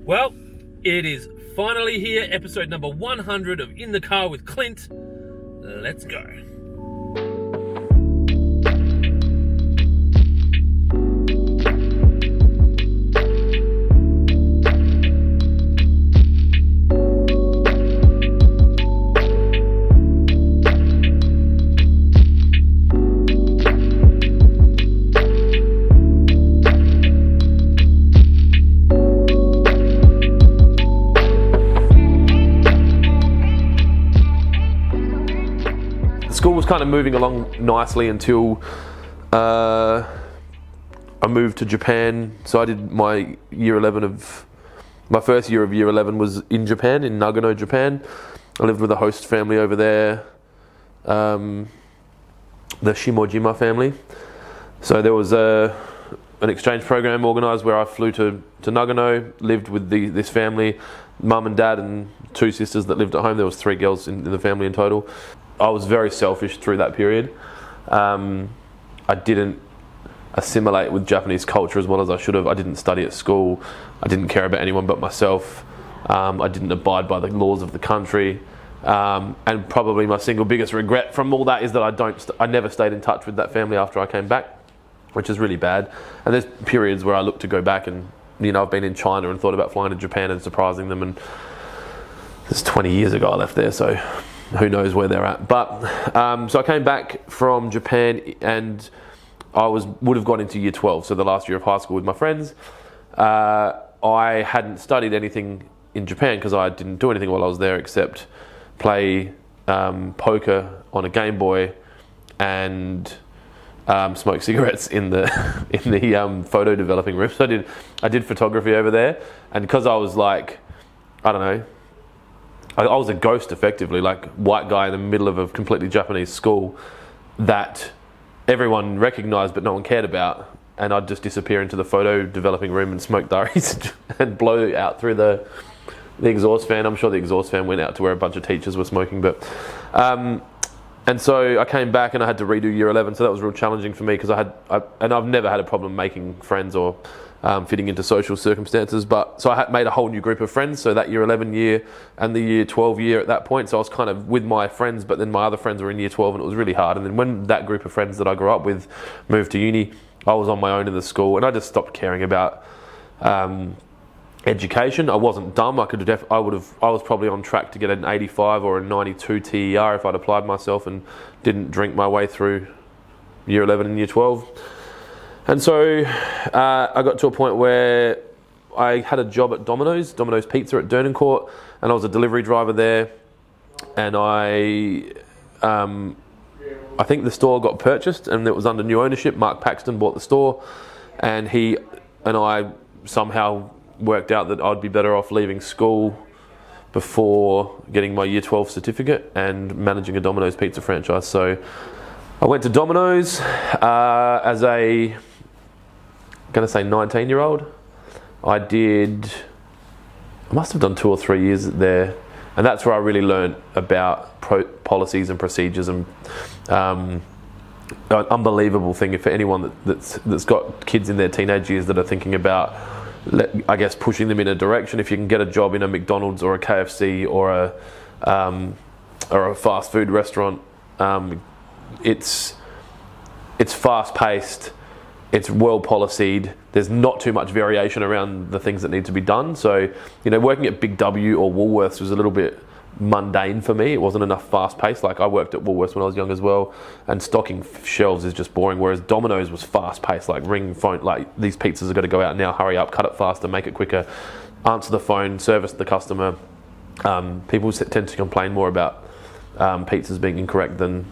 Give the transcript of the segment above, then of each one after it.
Well, it is finally here, episode number 100 of In the Car with Clint. Let's go. School was kind of moving along nicely until I moved to Japan. So I did my my first year of year 11 was in Japan, in Nagano, Japan. I lived with a host family over there, the Shimojima family. So there was an exchange program organised where I flew to Nagano, lived with this family, mum and dad and two sisters that lived at home. There was 3 girls in the family in total. I was very selfish through that period. I didn't assimilate with Japanese culture as well as I should have. I didn't study at school. I didn't care about anyone but myself. I didn't abide by the laws of the country. And probably my single biggest regret from all that is that I never stayed in touch with that family after I came back, which is really bad. And there's periods where I look to go back and, I've been in China and thought about flying to Japan and surprising them. And it's 20 years ago I left there, so who knows where they're at. But so I came back from Japan and I would have gone into year 12, so the last year of high school with my friends. I hadn't studied anything in Japan because I didn't do anything while I was there except play poker on a Game Boy and smoke cigarettes in the photo developing room. So I did photography over there, and because I was like, I don't know, I was a ghost effectively, like white guy in the middle of a completely Japanese school that everyone recognised but no one cared about, and I'd just disappear into the photo developing room and smoke durries and blow out through the exhaust fan. I'm sure the exhaust fan went out to where a bunch of teachers were smoking, but and so I came back and I had to redo year 11, so that was real challenging for me because I've never had a problem making friends or fitting into social circumstances, but so I had made a whole new group of friends. So that year 11 year and the year 12 year at that point, so I was kind of with my friends, but then my other friends were in year 12 and it was really hard. And then when that group of friends that I grew up with moved to uni, I was on my own in the school and I just stopped caring about education. I wasn't dumb. I was probably on track to get an 85 or a 92 TER if I'd applied myself and didn't drink my way through year 11 and year 12. And so I got to a point where I had a job at Domino's Pizza at Dernancourt, and I was a delivery driver there. And I think the store got purchased and it was under new ownership. Mark Paxton bought the store, and he and I somehow worked out that I'd be better off leaving school before getting my year 12 certificate and managing a Domino's Pizza franchise. So I went to Domino's as a 19-year-old. I must have done 2 or 3 years there, and that's where I really learned about policies and procedures, and an unbelievable thing for anyone that's got kids in their teenage years that are thinking about, I guess, pushing them in a direction. If you can get a job in a McDonald's or a KFC or a fast food restaurant, it's fast paced. It's well policied. There's not too much variation around the things that need to be done. So, working at Big W or Woolworths was a little bit mundane for me. It wasn't enough fast pace. Like, I worked at Woolworths when I was young as well, and stocking shelves is just boring. Whereas Domino's was fast paced, like ring phone, like these pizzas are going to go out now. Hurry up, cut it faster, make it quicker. Answer the phone, service the customer. People tend to complain more about pizzas being incorrect than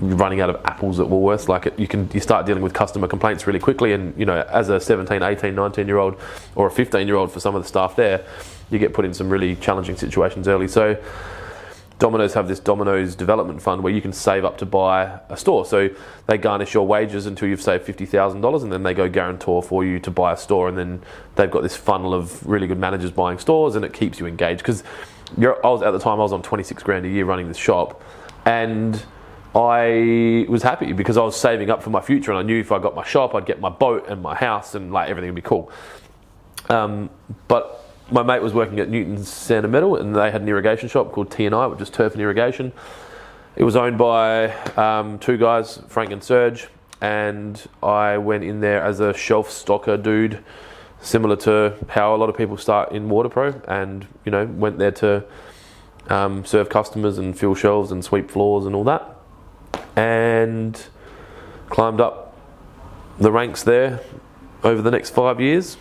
running out of apples at Woolworths. Like, you start dealing with customer complaints really quickly, and as a 17, 18, 19-year-old or a 15-year-old for some of the staff there, you get put in some really challenging situations early. So Domino's have this Domino's development fund where you can save up to buy a store. So they garnish your wages until you've saved $50,000, and then they go guarantor for you to buy a store, and then they've got this funnel of really good managers buying stores, and it keeps you engaged. Because I was on 26 grand a year running this shop, and I was happy because I was saving up for my future, and I knew if I got my shop, I'd get my boat and my house, and like everything would be cool. But my mate was working at Newton's Sand and Metal, and they had an irrigation shop called T&I, which is Turf and Irrigation. It was owned by two guys, Frank and Serge, and I went in there as a shelf stocker dude, similar to how a lot of people start in Waterpro, and went there to serve customers and fill shelves and sweep floors and all that, and climbed up the ranks there over the next 5 years.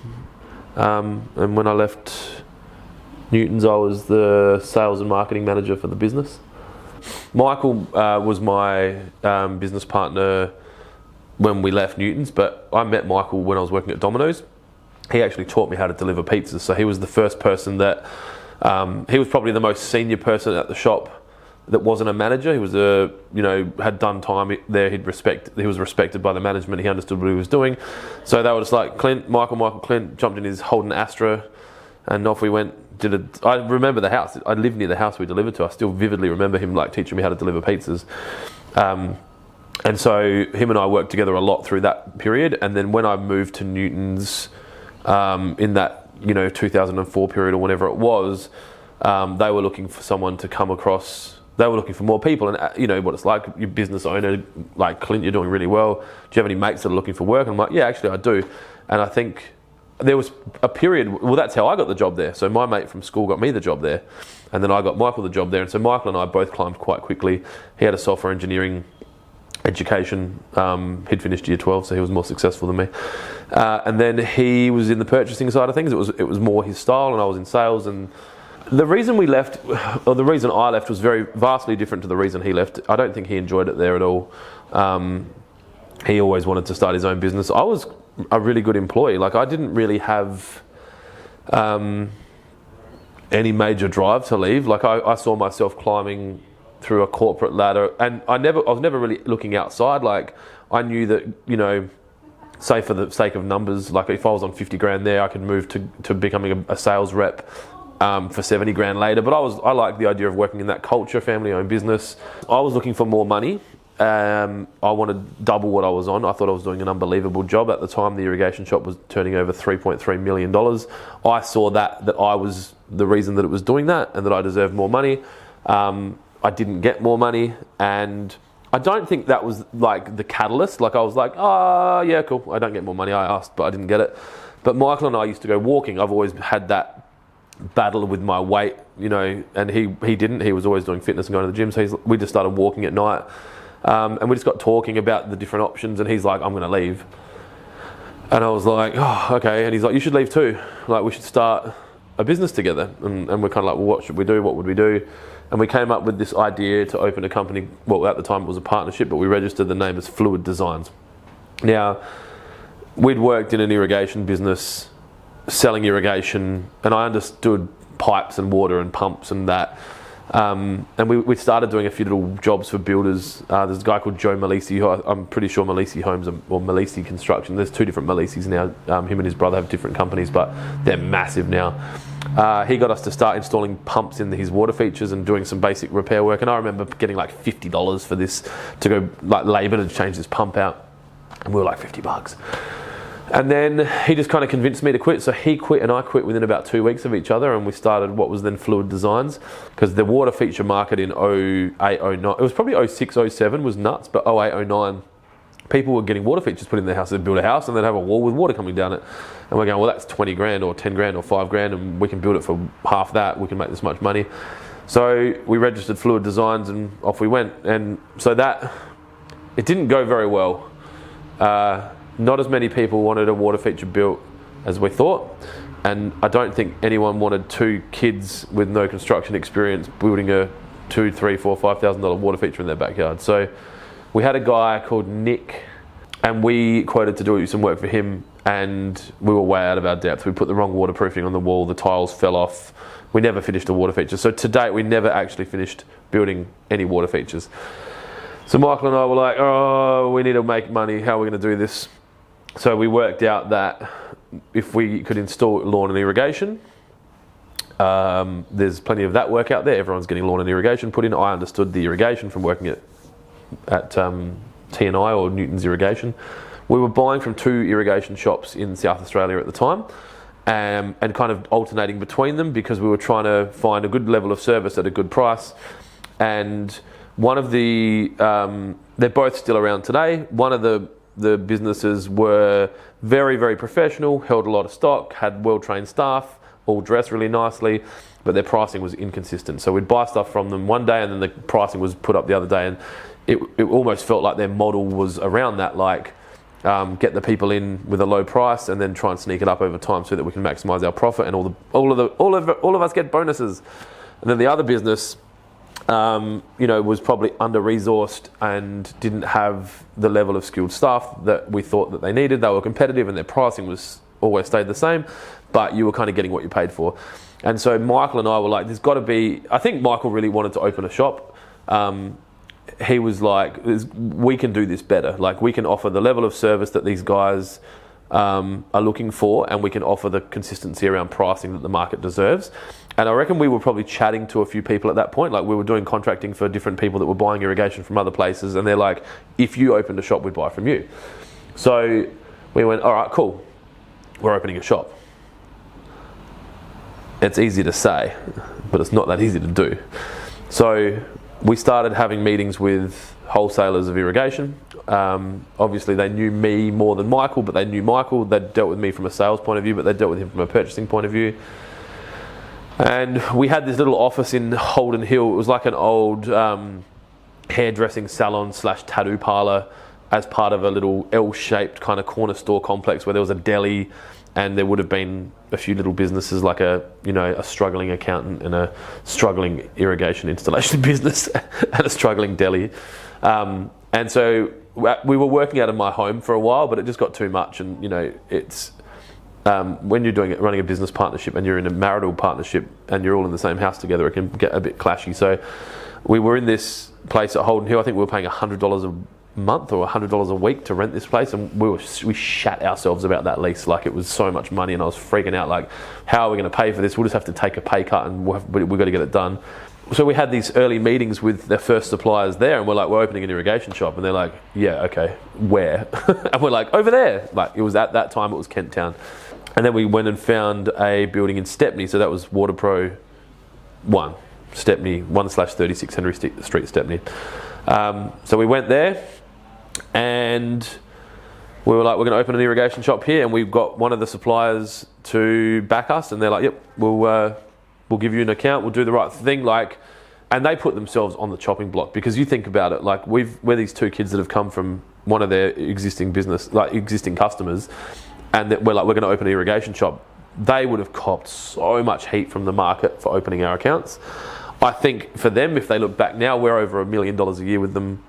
And when I left Newton's, I was the sales and marketing manager for the business. Michael was my business partner when we left Newton's, but I met Michael when I was working at Domino's. He actually taught me how to deliver pizzas, so he was the first person that, he was probably the most senior person at the shop that wasn't a manager. He was had done time there. He was respected by the management. He understood what he was doing. So they were just like, Michael Clint jumped in his Holden Astra, and off we went. I remember the house. I lived near the house we delivered to. I still vividly remember him teaching me how to deliver pizzas. And so him and I worked together a lot through that period. And then when I moved to Newton's in that 2004 period or whenever it was, they were looking for someone to come across. They were looking for more people, and what it's like. Your business owner, like Clint, you're doing really well. Do you have any mates that are looking for work? And I'm like, yeah, actually I do. And I think there was a period, well, that's how I got the job there. So my mate from school got me the job there, and then I got Michael the job there. And so Michael and I both climbed quite quickly. He had a software engineering education. He'd finished year 12, so he was more successful than me. And then he was in the purchasing side of things. It was more his style, and I was in sales. And the reason we left, or the reason I left, was vastly different to the reason he left. I don't think he enjoyed it there at all. He always wanted to start his own business. I was a really good employee. I didn't really have any major drive to leave. I saw myself climbing through a corporate ladder, and I was never really looking outside. I knew that, say for the sake of numbers, if I was on 50 grand there, I could move to becoming a sales rep for 70 grand later. But I liked the idea of working in that culture, family-owned business. I was looking for more money. I wanted double what I was on. I thought I was doing an unbelievable job. At the time, the irrigation shop was turning over $3.3 million. I saw that I was the reason that it was doing that, and that I deserved more money. I didn't get more money, and I don't think that was the catalyst. I was like, oh yeah, cool, I don't get more money. I asked, but I didn't get it. But Michael and I used to go walking. I've always had that battle with my weight, and he didn't. He was always doing fitness and going to the gym, so we just started walking at night. And we just got talking about the different options, and he's like, I'm going to leave. And I was like, oh, okay. And he's like, you should leave too. We should start a business together. And we're kind of like, well, what should we do? What would we do? And we came up with this idea to open a company. Well, at the time it was a partnership, but we registered the name as Fluid Designs. Now, we'd worked in an irrigation business, selling irrigation, and I understood pipes and water and pumps and that. And we started doing a few little jobs for builders. There's a guy called Joe Malisi, who I'm pretty sure Malisi Homes or Malisi Construction. There's two different Malisis now. Him and his brother have different companies, but they're massive now. He got us to start installing pumps in his water features and doing some basic repair work. And I remember getting $50 for this, to go labour to change this pump out. And we were like, $50. And then he just kind of convinced me to quit. So he quit and I quit within about 2 weeks of each other, and we started what was then Fluid Designs, because the water feature market in 08, 09, it was probably 06, 07 was nuts, but 08, 09, people were getting water features put in their house. They'd build a house and they'd have a wall with water coming down it. And we're going, well, that's 20 grand or 10 grand or 5 grand, and we can build it for half that. We can make this much money. So we registered Fluid Designs and off we went. And so it didn't go very well. Not as many people wanted a water feature built as we thought, and I don't think anyone wanted two kids with no construction experience building a $2,000, $3,000, $4,000, $5,000 water feature in their backyard. So we had a guy called Nick, and we quoted to do some work for him, and we were way out of our depth. We put the wrong waterproofing on the wall, the tiles fell off. We never finished a water feature. So to date, we never actually finished building any water features. So Michael and I were like, oh, we need to make money. How are we going to do this? So we worked out that if we could install lawn and irrigation, there's plenty of that work out there. Everyone's getting lawn and irrigation put in. I understood the irrigation from working at T&I or Newton's Irrigation. We were buying from two irrigation shops in South Australia at the time, and kind of alternating between them because we were trying to find a good level of service at a good price. And one of the, they're both still around today. One of the businesses were very, very professional, held a lot of stock, had well-trained staff, all dressed really nicely, but their pricing was inconsistent. So we'd buy stuff from them one day and then the pricing was put up the other day, and it almost felt like their model was around that, like get the people in with a low price and then try and sneak it up over time so that we can maximize our profit, and all of us get bonuses. And then the other business, was probably under-resourced and didn't have the level of skilled staff that we thought that they needed. They were competitive and their pricing was always stayed the same, but you were kind of getting what you paid for. And so Michael and I were like, there's got to be, I think Michael really wanted to open a shop. He was like, we can do this better. Like, we can offer the level of service that these guys are looking for, and we can offer the consistency around pricing that the market deserves. And I reckon we were probably chatting to a few people at that point. Like, we were doing contracting for different people that were buying irrigation from other places, and they're like, if you opened a shop, we'd buy from you. So we went, all right, cool, we're opening a shop. It's easy to say, but it's not that easy to do. So we started having meetings with wholesalers of irrigation. Obviously they knew me more than Michael, but they knew Michael. They'd dealt with me from a sales point of view, but they dealt with him from a purchasing point of view. And we had this little office in Holden Hill. It was like an old hairdressing salon / tattoo parlour as part of a little L-shaped kind of corner store complex where there was a deli, and there would have been a few little businesses like a struggling accountant and a struggling irrigation installation business and a struggling deli. And so we were working out of my home for a while, but it just got too much. And, it's when you're running a business partnership and you're in a marital partnership and you're all in the same house together, it can get a bit clashy. So we were in this place at Holden Hill. I think we were paying $100 a month or $100 a week to rent this place, and we shat ourselves about that lease. Like, it was so much money, and I was freaking out, like, how are we going to pay for this? We'll just have to take a pay cut, and we've got to get it done. So we had these early meetings with their first suppliers there, and we're like, we're opening an irrigation shop, and they're like, yeah, okay, where? And we're like, over there. Like, it was at that time, it was Kent Town. And then we went and found a building in Stepney, so that was Waterpro 1, Stepney, 1/36 Henry Street, Stepney. So we went there, and we were like, we're going to open an irrigation shop here, and we've got one of the suppliers to back us, and they're like, yep, we'll give you an account, we'll do the right thing. Like, and they put themselves on the chopping block, because you think about it, like, we're these two kids that have come from one of their existing customers, and that we're like, we're going to open an irrigation shop. They would have copped so much heat from the market for opening our accounts. I think for them, if they look back now, we're over $1 million a year with them,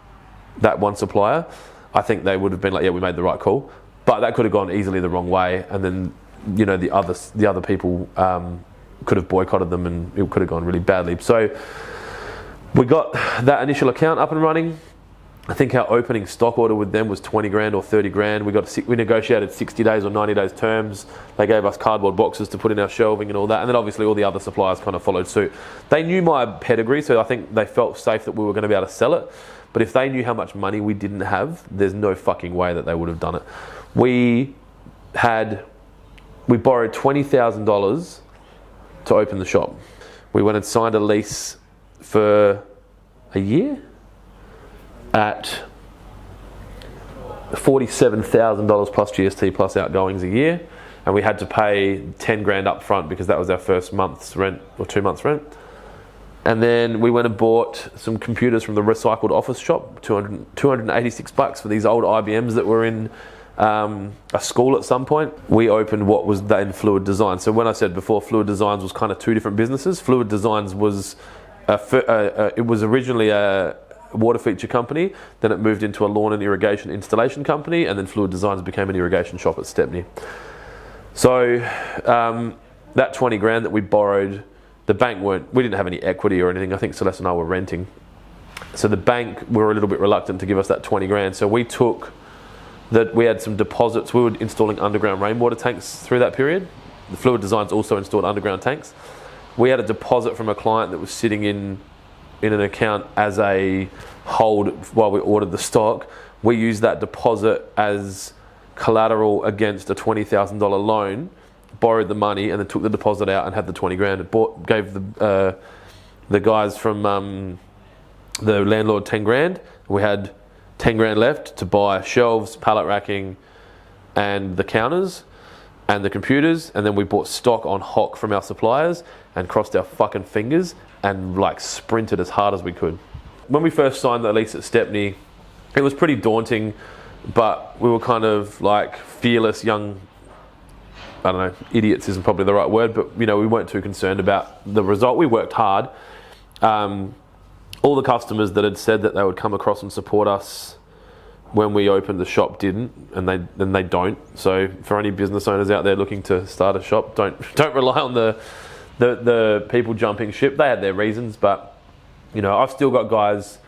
that one supplier. I think they would have been like, yeah, we made the right call. But that could have gone easily the wrong way, and then the other people could have boycotted them, and it could have gone really badly. So we got that initial account up and running. I think our opening stock order with them was 20 grand or 30 grand. We negotiated 60 days or 90 days terms. They gave us cardboard boxes to put in our shelving and all that. And then obviously all the other suppliers kind of followed suit. They knew my pedigree, so I think they felt safe that we were going to be able to sell it. But if they knew how much money we didn't have, there's no fucking way that they would have done it. We borrowed $20,000 to open the shop. We went and signed a lease for a year at $47,000 plus GST plus outgoings a year, and we had to pay 10 grand up front because that was our first month's rent or 2 months rent. And then we went and bought some computers from the recycled office shop, $286 for these old IBMs that were in a school at some point. We opened what was then Fluid Design. So when I said before, Fluid Designs was kind of two different businesses. Fluid Designs was it was originally a water feature company, then it moved into a lawn and irrigation installation company, and then Fluid Designs became an irrigation shop at Stepney. So that 20 grand that we borrowed, the bank we didn't have any equity or anything. I think Celeste and I were renting. So the bank were a little bit reluctant to give us that 20 grand. So we had some deposits. We were installing underground rainwater tanks through that period. The Fluid Designs also installed underground tanks. We had a deposit from a client that was sitting in an account as a hold while we ordered the stock. We used that deposit as collateral against a $20,000 loan borrowed the money, and then took the deposit out and had the 20 grand. Gave the guys from the landlord 10 grand. We had 10 grand left to buy shelves, pallet racking, and the counters and the computers, and then we bought stock on hock from our suppliers and crossed our fucking fingers and like sprinted as hard as we could. When we first signed the lease at Stepney, it was pretty daunting, but we were kind of like fearless young, I don't know, idiots isn't probably the right word, but we weren't too concerned about the result. We worked hard. All the customers that had said that they would come across and support us when we opened the shop didn't, and they don't. So for any business owners out there looking to start a shop, don't rely on the people jumping ship. They had their reasons, but I've still got guys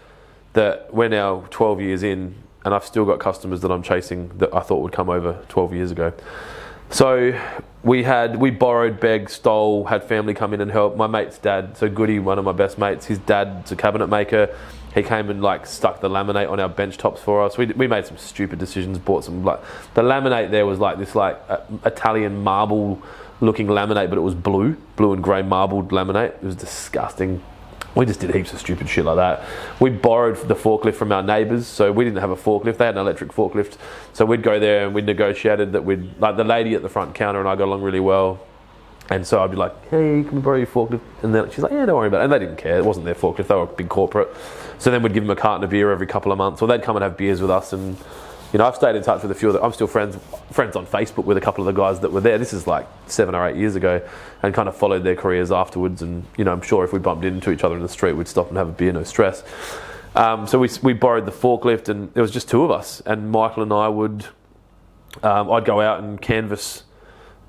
that we're now 12 years in, and I've still got customers that I'm chasing that I thought would come over 12 years ago. So we borrowed, begged, stole, had family come in and help. My mate's dad, so Goody, one of my best mates, his dad's a cabinet maker. He came and like stuck the laminate on our bench tops for us. We made some stupid decisions, bought some the laminate there was like this Italian marble looking laminate, but it was blue and grey marbled laminate. It was disgusting. We just did heaps of stupid shit like that. We borrowed the forklift from our neighbours, so we didn't have a forklift. They had an electric forklift, so we'd go there and we negotiated that the lady at the front counter and I got along really well. And so I'd be like, hey, can we borrow your forklift? And then she's like, yeah, don't worry about it. And they didn't care. It wasn't their forklift. They were a big corporate. So then we'd give them a carton of beer every couple of months, or they'd come and have beers with us. And, I've stayed in touch with a few of them. I'm still friends on Facebook with a couple of the guys that were there. This is like 7 or 8 years ago, and kind of followed their careers afterwards. And, I'm sure if we bumped into each other in the street, we'd stop and have a beer, no stress. So we borrowed the forklift, and there was just two of us. And Michael and I I'd go out and canvass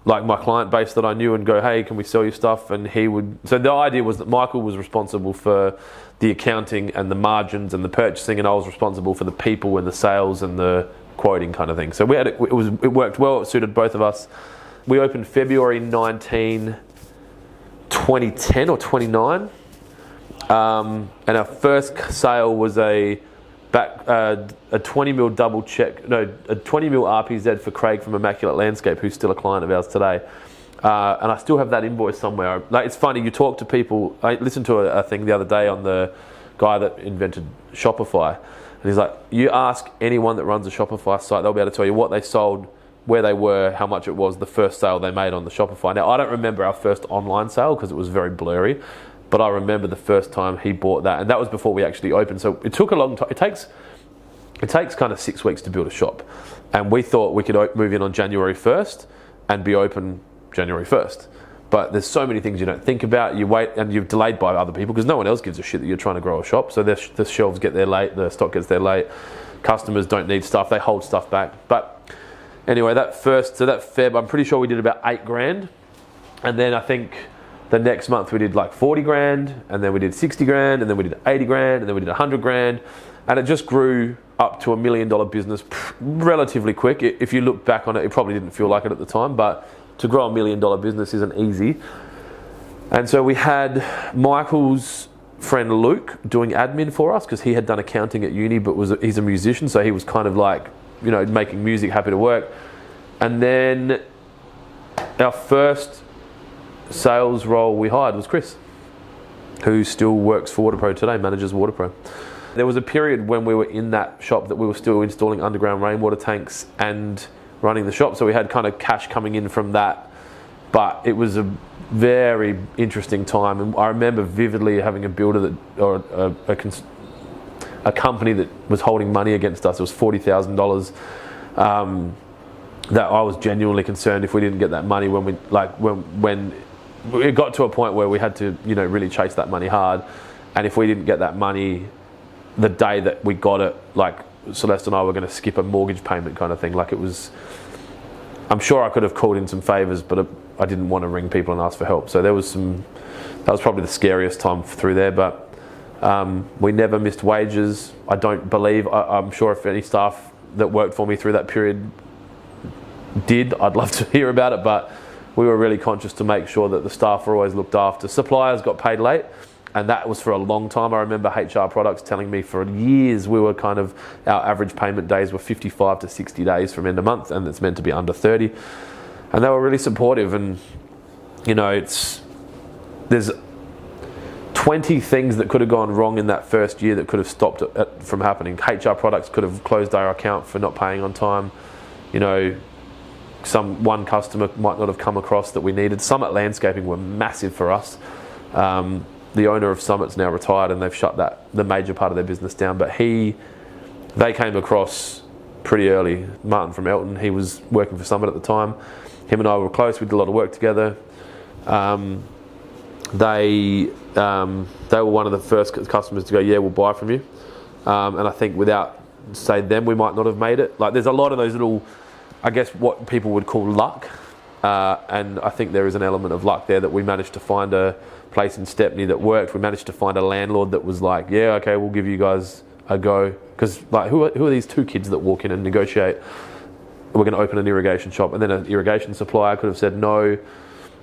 like my client base that I knew and go, hey, can we sell you stuff? And he would. So the idea was that Michael was responsible for the accounting and the margins and the purchasing, and I was responsible for the people and the sales and the quoting kind of thing. So it worked well. It suited both of us. We opened February 19, 2010 or 29, and our first sale was a 20 mil a 20 mil RPZ for Craig from Immaculate Landscape, who's still a client of ours today. And I still have that invoice somewhere. Like, it's funny, you talk to people. I listened to a thing the other day on the guy that invented Shopify. And he's like, you ask anyone that runs a Shopify site, they'll be able to tell you what they sold, where they were, how much it was, the first sale they made on the Shopify. Now, I don't remember our first online sale because it was very blurry, but I remember the first time he bought that, and that was before we actually opened. So it took a long time. It takes kind of 6 weeks to build a shop, and we thought we could move in on January 1st and be open January 1st. But there's so many things you don't think about. You wait, and you're delayed by other people because no one else gives a shit that you're trying to grow a shop. So the shelves get there late, the stock gets there late. Customers don't need stuff; they hold stuff back. But anyway, that Feb, I'm pretty sure we did about 8 grand, and then I think the next month we did like 40 grand, and then we did 60 grand, and then we did 80 grand, and then we did 100 grand, and it just grew up to $1 million business relatively quick. If you look back on it, it probably didn't feel like it at the time, but to grow $1 million business isn't easy. And so we had Michael's friend Luke doing admin for us because he had done accounting at uni, but he's a musician, so he was kind of like, making music, happy to work. And then our first sales role we hired was Chris, who still works for Waterpro today, manages Waterpro. There was a period when we were in that shop that we were still installing underground rainwater tanks and running the shop, so we had kind of cash coming in from that, but it was a very interesting time. And I remember vividly having a builder a company that was holding money against us. It was $40,000 that I was genuinely concerned if we didn't get that money when it got to a point where we had to really chase that money hard, and if we didn't get that money the day that we got it, like Celeste and I were going to skip a mortgage payment kind of thing. Like, it was, I'm sure I could have called in some favours, but I didn't want to ring people and ask for help. So that was probably the scariest time through there, but we never missed wages. I don't believe, I'm sure if any staff that worked for me through that period did, I'd love to hear about it, but we were really conscious to make sure that the staff were always looked after. Suppliers got paid late, and that was for a long time. I remember HR Products telling me for years we were our average payment days were 55 to 60 days from end of month, and it's meant to be under 30. and they were really supportive. And there's 20 things that could have gone wrong in that first year that could have stopped it from happening. HR Products could have closed our account for not paying on time. One customer might not have come across that we needed. Summit Landscaping were massive for us. The owner of Summit's now retired, and they've shut the major part of their business down. But they came across pretty early. Martin from Elton, he was working for Summit at the time. Him and I were close. We did a lot of work together. They were one of the first customers to go, yeah, we'll buy from you. And I think without, say, them, we might not have made it. Like, there's a lot of those little, I guess, what people would call luck. And I think there is an element of luck there that we managed to find a place in Stepney that worked. We managed to find a landlord that was like, yeah, okay, we'll give you guys a go. Because, like, who are these two kids that walk in and negotiate, we're going to open an irrigation shop? And then an irrigation supplier could have said no.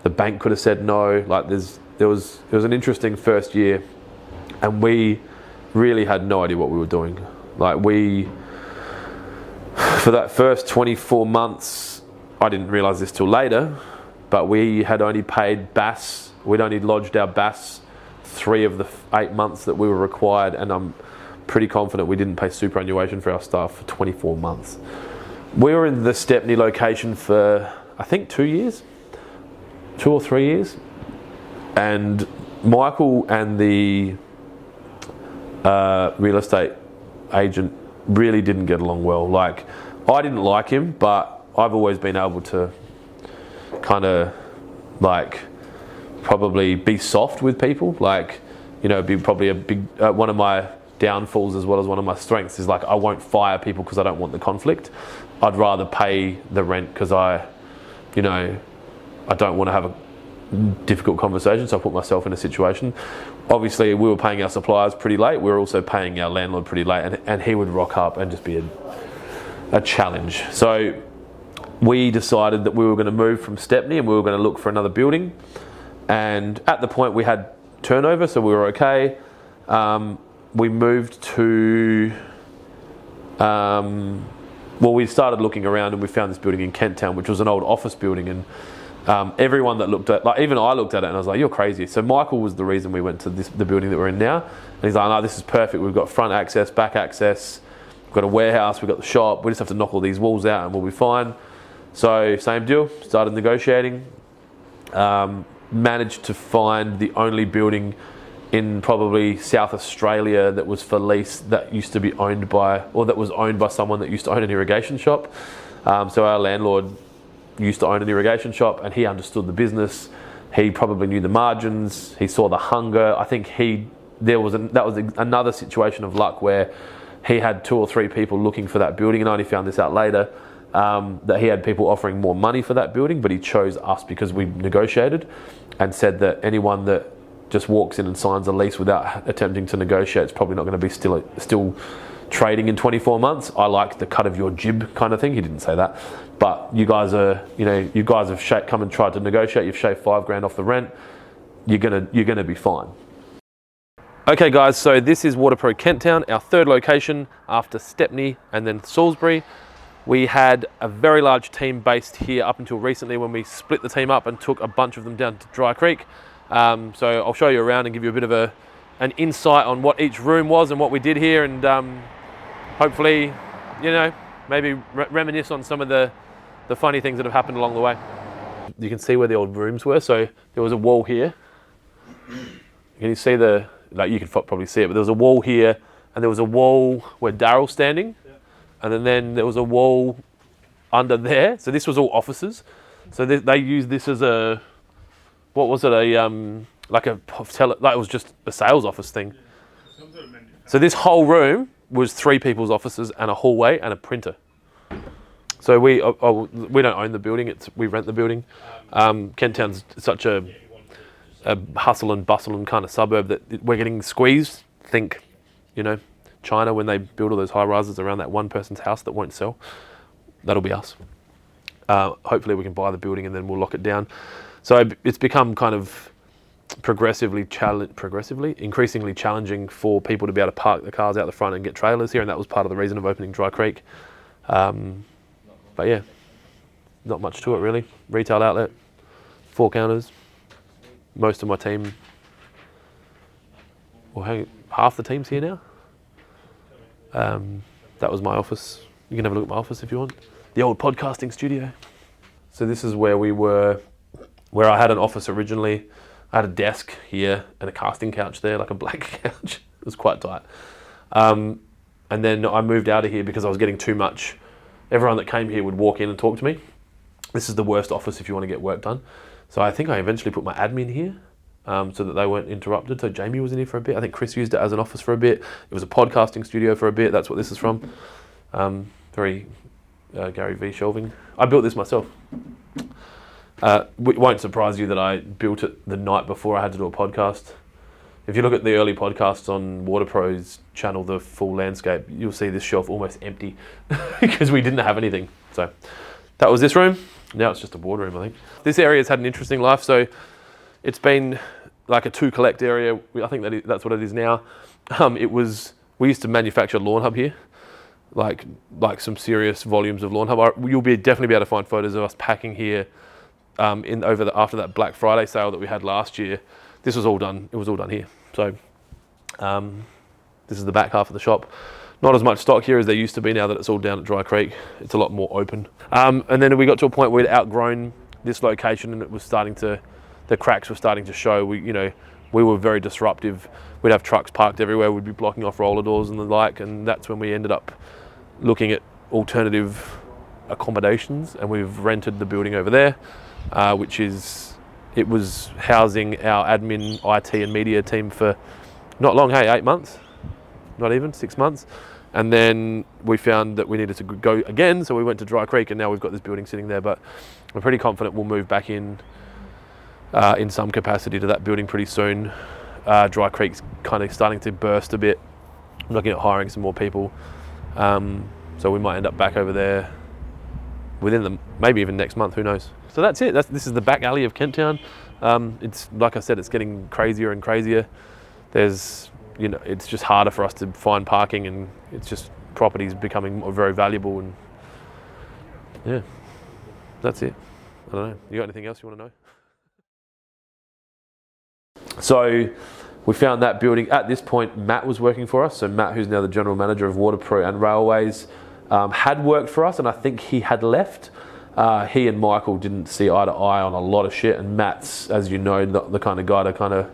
The bank could have said no. Like, it was an interesting first year, and we really had no idea what we were doing. Like, for that first 24 months, I didn't realise this till later, but we had only paid BAS. We'd only lodged our BAS 3 of the 8 months that we were required, and I'm pretty confident we didn't pay superannuation for our staff for 24 months. We were in the Stepney location for, I think, 2 or 3 years. And Michael and the real estate agent really didn't get along well. Like, I didn't like him, but I've always been able to kind of, like, probably be soft with people. Like, be probably a big, one of my downfalls as well as one of my strengths is, like, I won't fire people because I don't want the conflict. I'd rather pay the rent because I don't want to have a difficult conversation, so I put myself in a situation. Obviously, we were paying our suppliers pretty late. We were also paying our landlord pretty late, and he would rock up and just be a challenge. So we decided that we were going to move from Stepney and we were going to look for another building. And at the point we had turnover, so we were okay. We moved to, we started looking around and we found this building in Kent Town, which was an old office building, and everyone that looked at, like, even I looked at it and I was like, you're crazy. So Michael was the reason we went to the building that we're in now. And he's like, no, this is perfect. We've got front access, back access. We've got a warehouse. We've got the shop. We just have to knock all these walls out and we'll be fine. So same deal, started negotiating. Managed to find the only building in probably South Australia that was for lease that used to be owned by, or that was owned by someone that used to own an irrigation shop. So our landlord used to own an irrigation shop, and he understood the business. He probably knew the margins. He saw the hunger. I think that was another situation of luck where he had 2 or 3 people looking for that building, and I only found this out later, that he had people offering more money for that building, but he chose us because we negotiated and said that anyone that just walks in and signs a lease without attempting to negotiate is probably not going to be still trading in 24 months. I like the cut of your jib kind of thing. He didn't say that, but you guys have come and tried to negotiate. You've shaved $5,000 off the rent. You're gonna be fine. Okay, guys. So this is Waterpro Kent Town, our 3rd location after Stepney and then Salisbury. We had a very large team based here up until recently when we split the team up and took a bunch of them down to Dry Creek. So I'll show you around and give you a bit of an insight on what each room was and what we did here, and hopefully, maybe reminisce on some of the funny things that have happened along the way. You can see where the old rooms were. So there was a wall here. Can you see you could probably see it, but there was a wall here, and there was a wall where Daryl's standing, and then there was a wall under there. So this was all offices. So they used this as it was just a sales office thing. So this whole room was 3 people's offices and a hallway and a printer. So we don't own the building; we rent the building. Kent Town's such a hustle and bustle and kind of suburb that we're getting squeezed. Think, China when they build all those high rises around that one person's house that won't sell. That'll be us. Hopefully we can buy the building and then we'll lock it down. So it's become kind of increasingly challenging for people to be able to park the cars out the front and get trailers here, and that was part of the reason of opening Dry Creek. But yeah, not much to it really. Retail outlet, 4 counters. Most of my team, well, half the team's here now. That was my office. You can have a look at my office if you want. The old podcasting studio. So this is where we were, where I had an office originally. I had a desk here and a casting couch there, like a black couch. It was quite tight. And then I moved out of here because I was getting too much. Everyone that came here would walk in and talk to me. This is the worst office if you want to get work done. So I think I eventually put my admin here so that they weren't interrupted. So Jamie was in here for a bit. I think Chris used it as an office for a bit. It was a podcasting studio for a bit. That's what this is from. Very Gary V shelving. I built this myself. It won't surprise you that I built it the night before I had to do a podcast. If you look at the early podcasts on Waterpro's channel, the full landscape, you'll see this shelf almost empty because we didn't have anything. So that was this room. Now it's just a boardroom, I think. This area's had an interesting life. So it's been like a 2 collect area. I think that's what it is now. We used to manufacture Lawnhub here, like some serious volumes of Lawnhub. You'll definitely be able to find photos of us packing here after that Black Friday sale that we had last year. This was all done. It was all done here. So this is the back half of the shop. Not as much stock here as there used to be now that it's all down at Dry Creek. It's a lot more open. And then we got to a point where we'd outgrown this location and it was the cracks were starting to show. We were very disruptive. We'd have trucks parked everywhere. We'd be blocking off roller doors and the like. And that's when we ended up looking at alternative accommodations. And we've rented the building over there, it was housing our admin, IT and media team for not long, 8 months, not even 6 months. And then we found that we needed to go again, so we went to Dry Creek and now we've got this building sitting there, but I'm pretty confident we'll move back in some capacity to that building pretty soon. Dry Creek's kind of starting to burst a bit. I'm looking at hiring some more people. So we might end up back over there maybe even next month, who knows. So that's it. This is the back alley of Kent Town. It's like I said, it's getting crazier and crazier. It's just harder for us to find parking, and it's just properties becoming very valuable. And yeah, that's it. I don't know. You got anything else you want to know? So we found that building. At this point, Matt was working for us. So Matt, who's now the general manager of Waterpro and Railways, had worked for us, and I think he had left. He and Michael didn't see eye to eye on a lot of shit, and Matt's, as you know, the kind of guy to kind of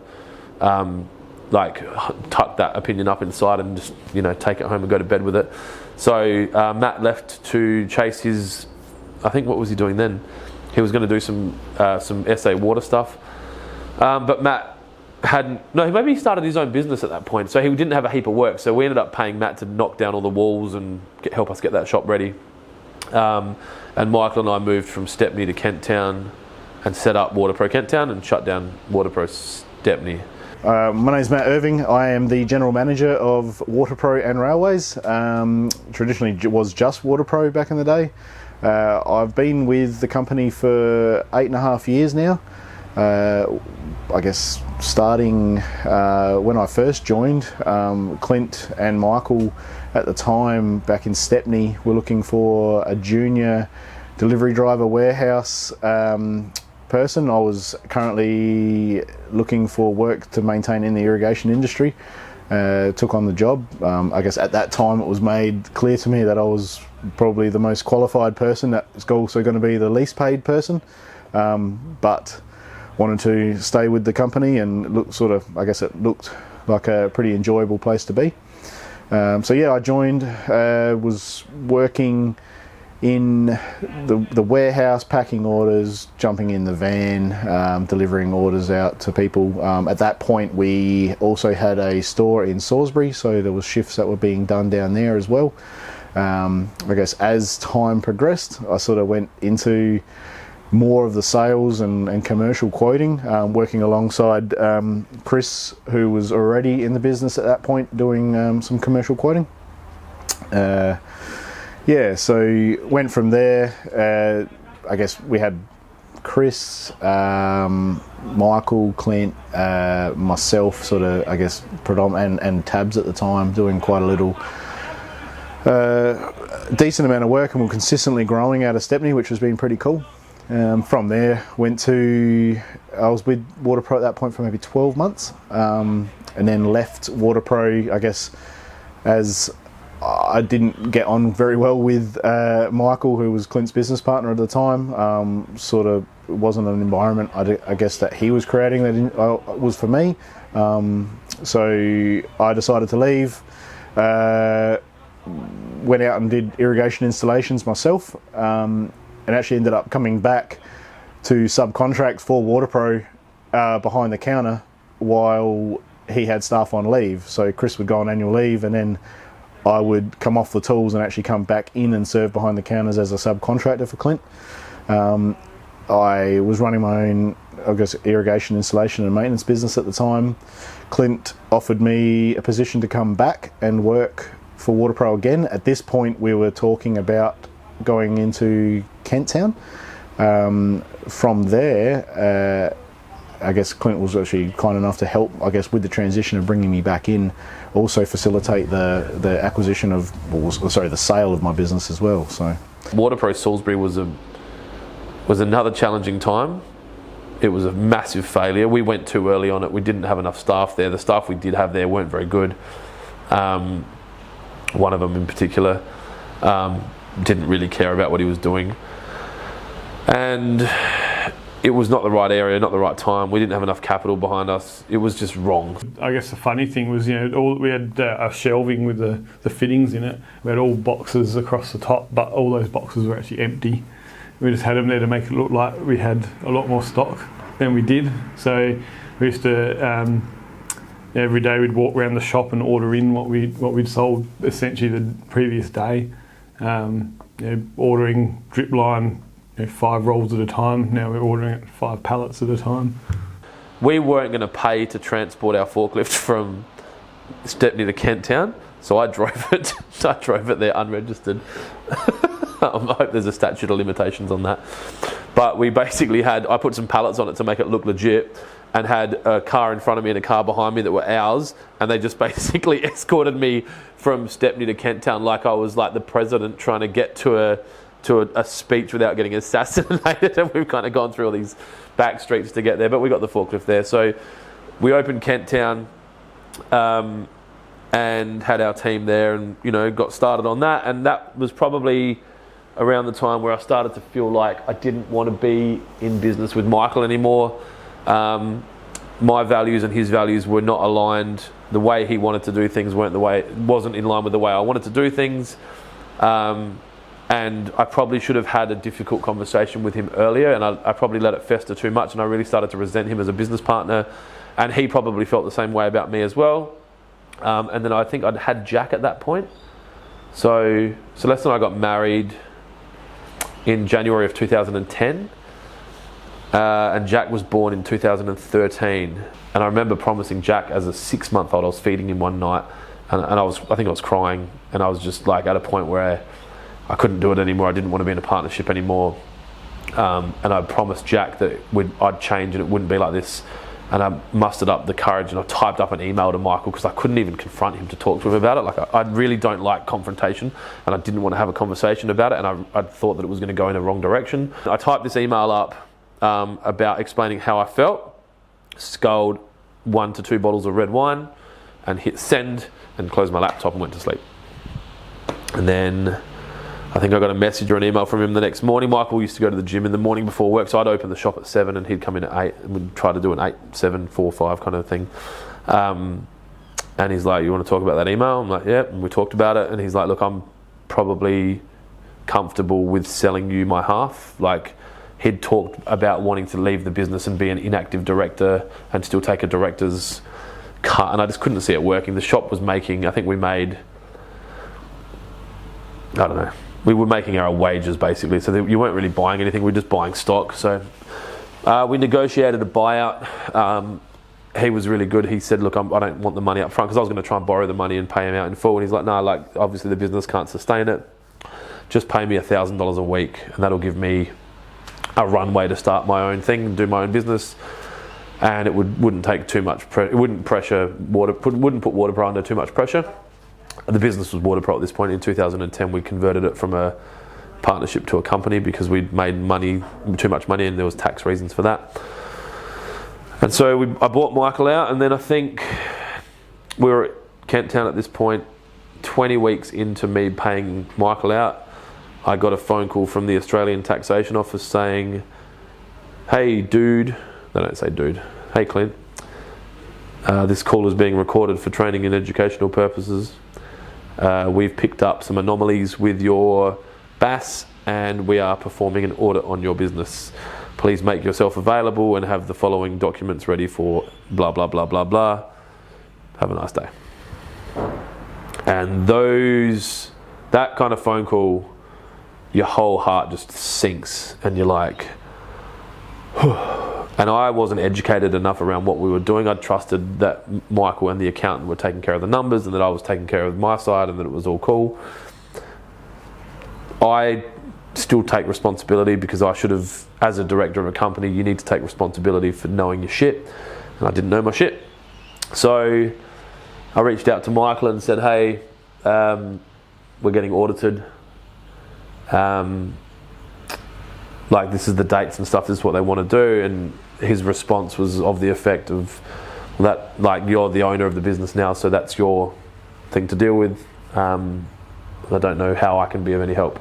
tuck that opinion up inside and just take it home and go to bed with it. So Matt left to chase his, I think, what was he doing then? He was going to do some SA water stuff, but Matt maybe he started his own business at that point, so he didn't have a heap of work. So we ended up paying Matt to knock down all the walls and help us get that shop ready. And Michael and I moved from Stepney to Kent Town and set up Waterpro Kent Town and shut down Waterpro Stepney. My name is Matt Irving. I am the General Manager of Waterpro and Railways. Traditionally it was just Waterpro back in the day. I've been with the company for 8.5 years now. I guess starting when I first joined, Clint and Michael at the time back in Stepney were looking for a junior delivery driver warehouse person. I was currently looking for work to maintain in the irrigation industry. Took on the job. I guess at that time it was made clear to me that I was probably the most qualified person. That's also going to be the least paid person, but wanted to stay with the company and I guess it looked like a pretty enjoyable place to be. So yeah, I joined, was working in the warehouse, packing orders, jumping in the van, delivering orders out to people. At that point we also had a store in Salisbury, so there was shifts that were being done down there as well. I guess as time progressed, I sort of went into more of the sales and commercial quoting, working alongside Chris, who was already in the business at that point, doing some commercial quoting. Yeah, so went from there. I guess we had Chris, Michael, Clint, myself, sort of, I guess, predominant, and Tabs at the time, doing quite a little decent amount of work, and we're consistently growing out of Stepney, which has been pretty cool. From there, I was with Waterpro at that point for maybe 12 months, and then left Waterpro, I guess, as I didn't get on very well with Michael, who was Clint's business partner at the time. Sort of wasn't an environment, I guess, that he was creating that was for me. So I decided to leave, went out and did irrigation installations myself, and actually ended up coming back to subcontract for Waterpro behind the counter while he had staff on leave. So Chris would go on annual leave, and then I would come off the tools and actually come back in and serve behind the counters as a subcontractor for Clint. I was running my own, I guess, irrigation installation and maintenance business at the time. Clint offered me a position to come back and work for Waterpro again. At this point, we were talking about going into Kent Town. From there, I guess Clint was actually kind enough to help, I guess, with the transition of bringing me back in, also facilitate the acquisition of, the sale of my business as well. So, Waterpro Salisbury was another challenging time. It was a massive failure. We went too early on it. We didn't have enough staff there. The staff we did have there weren't very good. One of them in particular didn't really care about what he was doing, and it was not the right area, not the right time. We didn't have enough capital behind us. It was just wrong. I guess the funny thing was, we had our shelving with the fittings in it. We had all boxes across the top, but all those boxes were actually empty. We just had them there to make it look like we had a lot more stock than we did. So we used to every day we'd walk around the shop and order in what we'd sold essentially the previous day. Ordering drip line 5 rolls at a time. Now we're ordering it 5 pallets at a time. We weren't going to pay to transport our forklift from Stepney to Kent Town, so I drove it. I drove it there unregistered. I hope there's a statute of limitations on that. But we basically I put some pallets on it to make it look legit, and had a car in front of me and a car behind me that were ours, and they just basically escorted me from Stepney to Kent Town like I was like the president trying to get to a speech without getting assassinated. And we've kind of gone through all these back streets to get there, but we got the forklift there. So we opened Kent Town and had our team there, and got started on that. And that was probably around the time where I started to feel like I didn't want to be in business with Michael anymore. My values and his values were not aligned. The way he wanted to do things wasn't in line with the way I wanted to do things. And I probably should have had a difficult conversation with him earlier, and I probably let it fester too much, and I really started to resent him as a business partner, and he probably felt the same way about me as well. And then I think I'd had Jack at that point. So Celeste and I got married in January of 2010, and Jack was born in 2013. And I remember promising Jack as a 6-month-old, I was feeding him one night, and I think I was crying, and I was just like at a point where I couldn't do it anymore. I didn't want to be in a partnership anymore. And I promised Jack that I'd change and it wouldn't be like this. And I mustered up the courage and I typed up an email to Michael, because I couldn't even confront him to talk to him about it. Like I really don't like confrontation, and I didn't want to have a conversation about it, and I thought that it was going to go in the wrong direction. I typed this email up about explaining how I felt, sculled 1 to 2 bottles of red wine, and hit send, and closed my laptop and went to sleep. And then I think I got a message or an email from him the next morning. Michael used to go to the gym in the morning before work, so I'd open the shop at 7 and he'd come in at 8, and we'd try to do an 8, 7, 4, 5 kind of thing. And he's like, "You want to talk about that email?" I'm like, "Yeah." And we talked about it, and he's like, "Look, I'm probably comfortable with selling you my half." Like, he'd talked about wanting to leave the business and be an inactive director and still take a director's cut, and I just couldn't see it working. The shop was making, I think we made, I don't know, we were making our wages basically, so you weren't really buying anything, we were just buying stock. So we negotiated a buyout. He was really good. He said, "Look, I don't want the money up front," because I was going to try and borrow the money and pay him out in full, and he's like, "No, like obviously the business can't sustain it. Just pay me $1,000 a week, and that'll give me a runway to start my own thing and do my own business, and it wouldn't take too much. It wouldn't put Waterpro under too much pressure." the business was Waterpro at this point. In 2010, we converted it from a partnership to a company because we'd made too much money, and there was tax reasons for that. And so I bought Michael out, and then I think we were at Kent Town at this point. 20 weeks into me paying Michael out, I got a phone call from the Australian Taxation Office saying, "Hey dude," they don't say dude, "Hey Clint, this call is being recorded for training and educational purposes. We've picked up some anomalies with your BAS and we are performing an audit on your business. Please make yourself available and have the following documents ready for blah, blah, blah, blah, blah. Have a nice day." And that kind of phone call, your whole heart just sinks and you're like, and I wasn't educated enough around what we were doing. I trusted that Michael and the accountant were taking care of the numbers and that I was taking care of my side and that it was all cool. I still take responsibility because I should have, as a director of a company, you need to take responsibility for knowing your shit, and I didn't know my shit. So I reached out to Michael and said, "Hey, we're getting audited. Like, this is the dates and stuff, this is what they want to do." And his response was of the effect of that, like, "You're the owner of the business now, so that's your thing to deal with. I don't know how I can be of any help."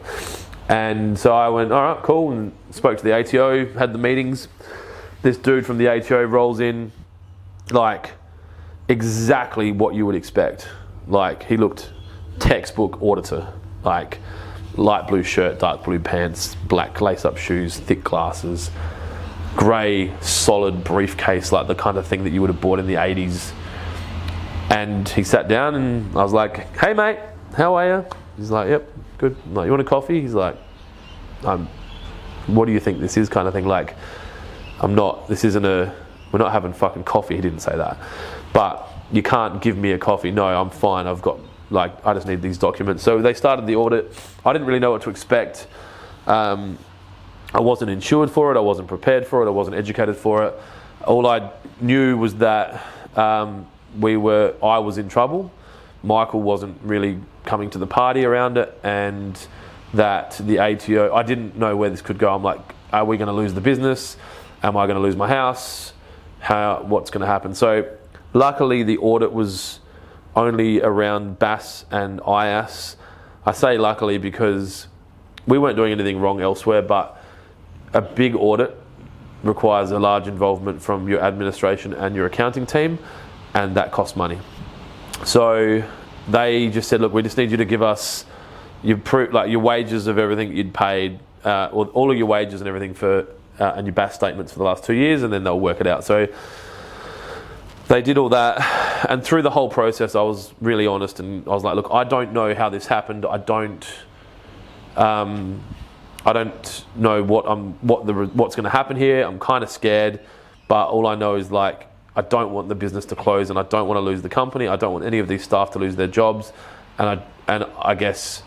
And so I went, "All right, cool," and spoke to the ATO, had the meetings. This dude from the ATO rolls in, like, exactly what you would expect. Like, he looked textbook auditor, like light blue shirt, dark blue pants, black lace-up shoes, thick glasses, grey solid briefcase, like the kind of thing that you would have bought in the 80s. And he sat down and I was like, "Hey mate, how are you?" He's like, "Yep, good." I'm like, "You want a coffee?" He's like, "What do you think this is?" kind of thing. Like, we're not having fucking coffee. He didn't say that. But you can't give me a coffee. No, I'm fine. I just need these documents. So they started the audit. I didn't really know what to expect. I wasn't insured for it. I wasn't prepared for it. I wasn't educated for it. All I knew was that I was in trouble. Michael wasn't really coming to the party around it, and that the ATO, I didn't know where this could go. I'm like, are we going to lose the business? Am I going to lose my house? What's going to happen? So luckily the audit was only around BAS and IAS. I say luckily because we weren't doing anything wrong elsewhere, but a big audit requires a large involvement from your administration and your accounting team, and that costs money. So they just said, "Look, we just need you to give us your wages of everything you'd paid, or all of your wages and everything and your BAS statements for the last 2 years, and then they'll work it out." So they did all that, and through the whole process, I was really honest, and I was like, "Look, I don't know how this happened. I don't know what's going to happen here. I'm kind of scared, but all I know is, like, I don't want the business to close, and I don't want to lose the company. I don't want any of these staff to lose their jobs, and I guess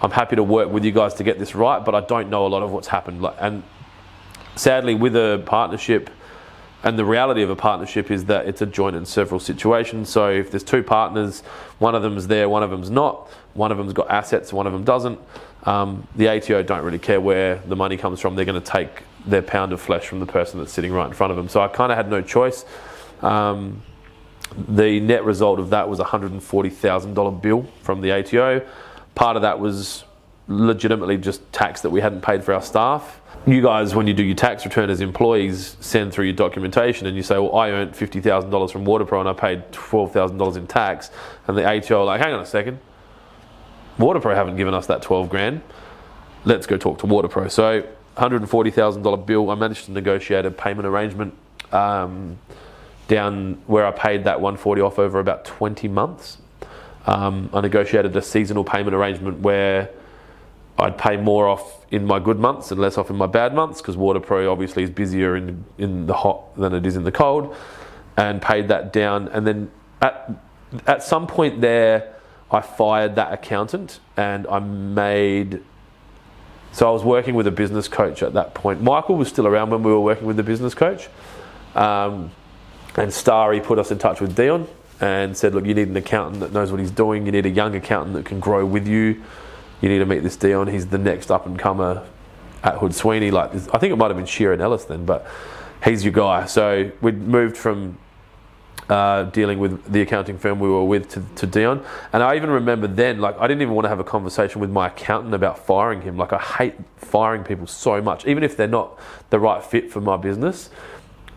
I'm happy to work with you guys to get this right, but I don't know a lot of what's happened." And sadly, with a partnership, and the reality of a partnership is that it's a joint and several situation. So if there's two partners, one of them's there, one of them's not, one of them's got assets, one of them doesn't, the ATO don't really care where the money comes from. They're going to take their pound of flesh from the person that's sitting right in front of them. So I kind of had no choice. The net result of that was a $140,000 bill from the ATO. Part of that was legitimately just tax that we hadn't paid for our staff. You guys, when you do your tax return as employees, send through your documentation and you say, "Well, I earned $50,000 from Waterpro and I paid $12,000 in tax." And the ATO are like, "Hang on a second, Waterpro haven't given us that 12 grand. Let's go talk to Waterpro." So $140,000 bill. I managed to negotiate a payment arrangement down where I paid that 140 off over about 20 months. I negotiated a seasonal payment arrangement where I'd pay more off in my good months and less off in my bad months, because Waterpro obviously is busier in the hot than it is in the cold, and paid that down. And then at some point there, I fired that accountant, and so I was working with a business coach at that point. Michael was still around when we were working with the business coach, and Starry put us in touch with Dion, and said, look, you need an accountant that knows what he's doing. You need a young accountant that can grow with you. You need to meet this Dion. He's the next up and comer at Hood Sweeney. Like, I think it might have been Shearer and Ellis then, but he's your guy. So we'd moved from dealing with the accounting firm we were with to Dion. And I even remember then, like, I didn't even want to have a conversation with my accountant about firing him. Like, I hate firing people so much. Even if they're not the right fit for my business,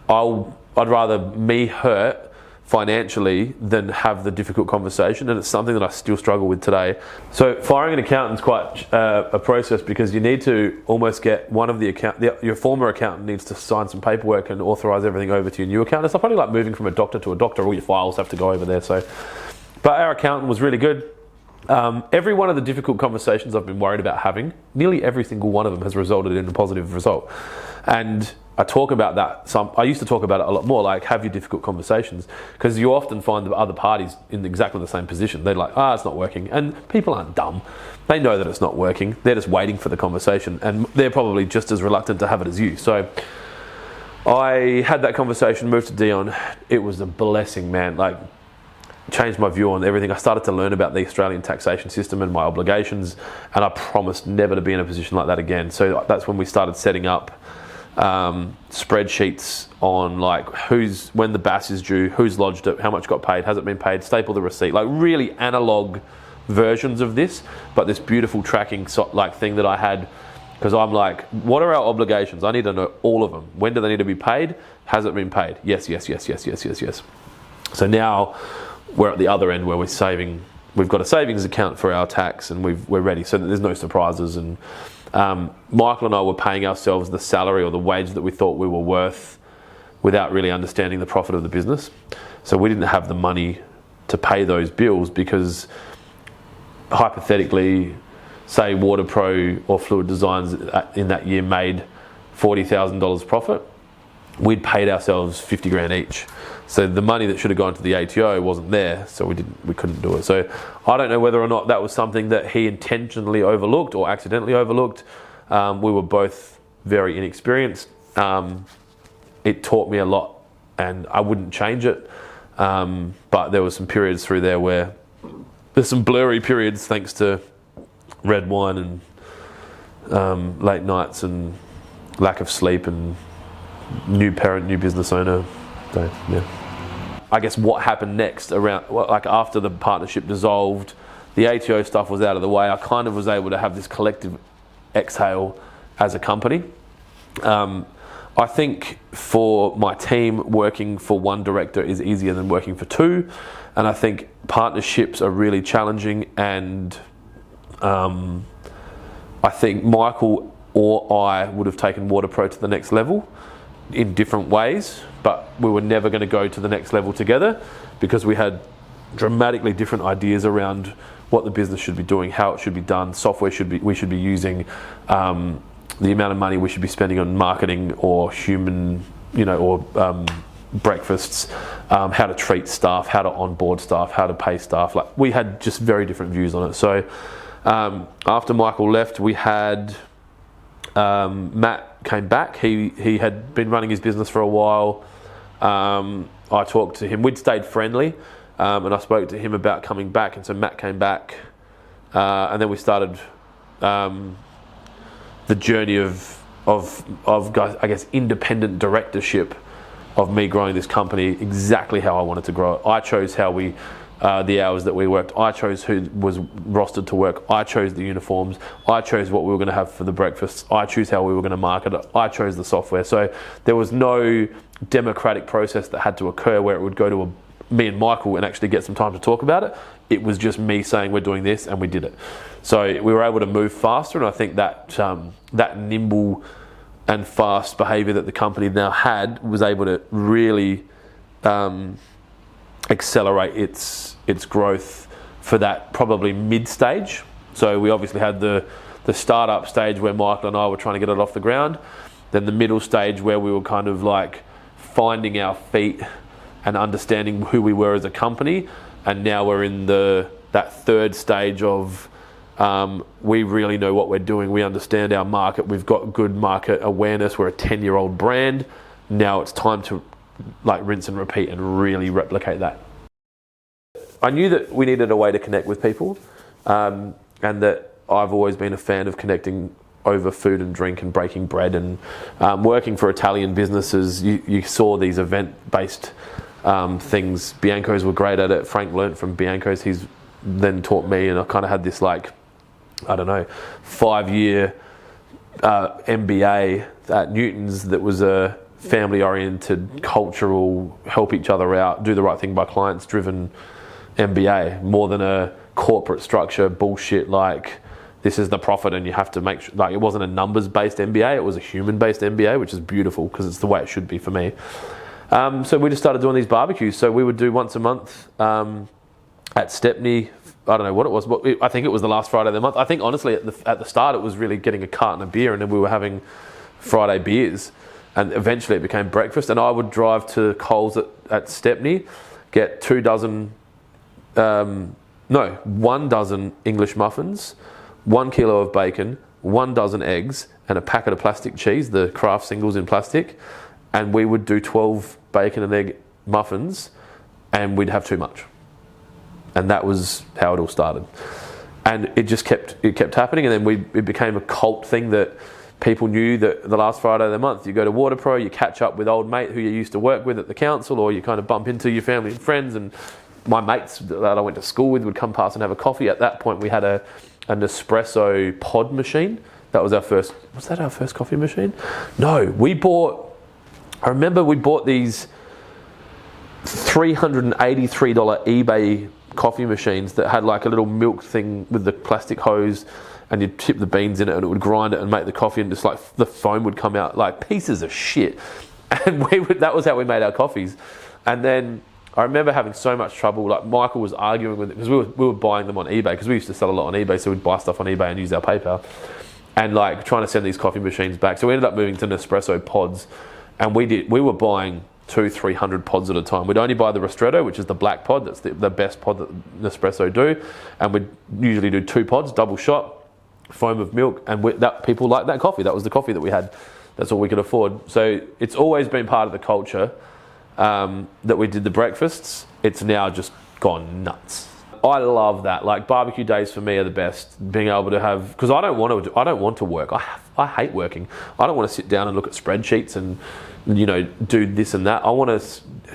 I'd rather me hurt financially than have the difficult conversation, and it's something that I still struggle with today. So firing an accountant is quite a process, because you need to almost get one of your former accountant needs to sign some paperwork and authorise everything over to your new accountant. It's probably like moving from a doctor to a doctor. All your files have to go over there. So, but our accountant was really good. Every one of the difficult conversations I've been worried about having, nearly every single one of them has resulted in a positive result. And I talk about that. I used to talk about it a lot more, like, have your difficult conversations, because you often find the other parties in exactly the same position. They're like, it's not working. And people aren't dumb. They know that it's not working. They're just waiting for the conversation, and they're probably just as reluctant to have it as you. So I had that conversation, moved to Dion. It was a blessing, man. Like, changed my view on everything. I started to learn about the Australian taxation system and my obligations, and I promised never to be in a position like that again. So that's when we started setting up spreadsheets on, like, when the BAS is due, who's lodged it, how much got paid, has it been paid, staple the receipt, like really analog versions of this, but this beautiful tracking thing that I had, because I'm like, what are our obligations? I need to know all of them. When do they need to be paid? Has it been paid? Yes. So now we're at the other end where we're saving. We've got a savings account for our tax, and we're ready, so that there's no surprises. And Michael and I were paying ourselves the salary or the wage that we thought we were worth without really understanding the profit of the business. So we didn't have the money to pay those bills, because hypothetically, say Waterpro or Fluid Designs in that year made $40,000 profit, we'd paid ourselves 50 grand each. So the money that should have gone to the ATO wasn't there, so we couldn't do it. So I don't know whether or not that was something that he intentionally overlooked or accidentally overlooked. We were both very inexperienced. It taught me a lot, and I wouldn't change it. But there were some periods through there where there's some blurry periods, thanks to red wine and late nights and lack of sleep and new parent, new business owner. So, yeah. I guess what happened next like after the partnership dissolved, the ATO stuff was out of the way. I kind of was able to have this collective exhale as a company. I think for my team, working for one director is easier than working for two. And I think partnerships are really challenging. And I think Michael or I would have taken Waterpro to the next level in different ways, but we were never going to go to the next level together, because we had dramatically different ideas around what the business should be doing, how it should be done, software we should be using, the amount of money we should be spending on marketing or human, or breakfasts, how to treat staff, how to onboard staff, how to pay staff. Like, we had just very different views on it. So after Michael left, we had Matt came back. He had been running his business for a while. I talked to him. We'd stayed friendly, and I spoke to him about coming back, and so Matt came back, and then we started the journey of I guess independent directorship of me growing this company exactly how I wanted to grow it. I chose how the hours that we worked. I chose who was rostered to work. I chose the uniforms. I chose what we were going to have for the breakfasts. I chose how we were going to market it. I chose the software. So there was no democratic process that had to occur where it would go to me and Michael and actually get some time to talk about it. It was just me saying we're doing this, and we did it. So we were able to move faster, and I think that that nimble and fast behaviour that the company now had was able to really accelerate its growth for that probably mid stage. So we obviously had the startup stage where Michael and I were trying to get it off the ground, then the middle stage where we were kind of like finding our feet and understanding who we were as a company, and now we're in that third stage of we really know what we're doing. We understand our market. We've got good market awareness. We're a 10-year-old brand. Now it's time to rinse and repeat and really replicate that. I knew that we needed a way to connect with people, and that I've always been a fan of connecting over food and drink and breaking bread, and working for Italian businesses. You saw these event-based things. Bianco's were great at it. Frank learnt from Bianco's. He's then taught me, and I kind of had this 5-year MBA at Newton's that was a family-oriented, cultural, help each other out, do the right thing by clients driven MBA, more than a corporate structure bullshit like this is the profit and you have to make sure. It wasn't a numbers-based MBA, it was a human-based MBA, which is beautiful because it's the way it should be for me. So we just started doing these barbecues. So we would do once a month at Stepney. I don't know what it was, but I think it was the last Friday of the month. I think honestly at the start it was really getting a carton of beer, and then we were having Friday beers, and eventually it became breakfast. And I would drive to Coles at Stepney, get 1 dozen English muffins, 1 kilo of bacon, 1 dozen eggs, and a packet of plastic cheese, the Kraft singles in plastic, and we would do 12 bacon and egg muffins, and we'd have too much. And that was how it all started. And it just kept happening, and then it became a cult thing that people knew that the last Friday of the month you go to Waterpro, you catch up with old mate who you used to work with at the council, or you kind of bump into your family and friends, and my mates that I went to school with would come past and have a coffee. At that point we had an espresso pod machine. That was our first. Was that our first coffee machine? No, I remember we bought these $383 eBay coffee machines that had like a little milk thing with the plastic hose, and you'd tip the beans in it and it would grind it and make the coffee, and just like the foam would come out like pieces of shit. And that was how we made our coffees. And then I remember having so much trouble. Like Michael was arguing with it because we were buying them on eBay, because we used to sell a lot on eBay, so we'd buy stuff on eBay and use our PayPal, and like trying to send these coffee machines back. So we ended up moving to Nespresso pods, and we were buying 200-300 pods at a time. We'd only buy the Ristretto, which is the black pod. That's the best pod that Nespresso do, and we'd usually do 2 pods, double shot, foam of milk, and people liked that coffee. That was the coffee that we had. That's all we could afford. So it's always been part of the culture. That we did the breakfasts. It's now just gone nuts. I love that. Like barbecue days for me are the best. Being able to have, because I don't want to work. I hate working. I don't want to sit down and look at spreadsheets and do this and that. I want to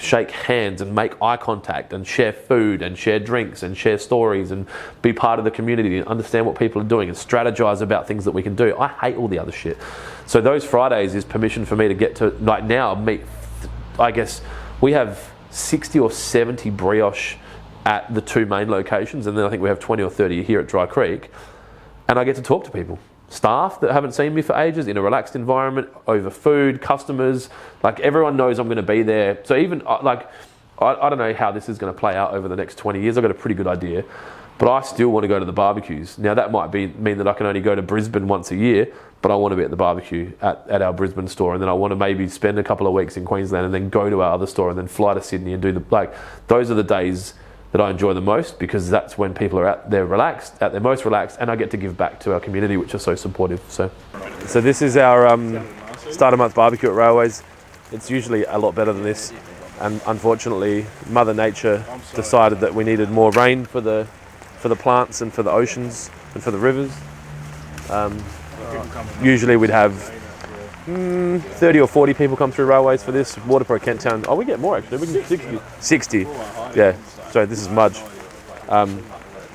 shake hands and make eye contact and share food and share drinks and share stories and be part of the community and understand what people are doing and strategize about things that we can do. I hate all the other shit. So those Fridays is permission for me to get to, like now, I guess we have 60 or 70 brioche at the 2 main locations, and then I think we have 20 or 30 here at Dry Creek, and I get to talk to people, staff that haven't seen me for ages, in a relaxed environment, over food, customers, like everyone knows I'm going to be there. So even I don't know how this is going to play out over the next 20 years. I've got a pretty good idea, but I still want to go to the barbecues. Now that might mean that I can only go to Brisbane once a year, but I want to be at the barbecue at our Brisbane store, and then I want to maybe spend a couple of weeks in Queensland and then go to our other store and then fly to Sydney and do those are the days that I enjoy the most, because that's when people are at their most relaxed, and I get to give back to our community, which are so supportive. So this is our start of month barbecue at Railways. It's usually a lot better than this, and unfortunately Mother Nature decided that we needed more rain for the plants and for the oceans and for the rivers. Usually we'd have 30 or 40 people come through Railways for this. Waterpro Kent Town. Oh, we get more actually. We get 60. Yeah. So this is Mudge.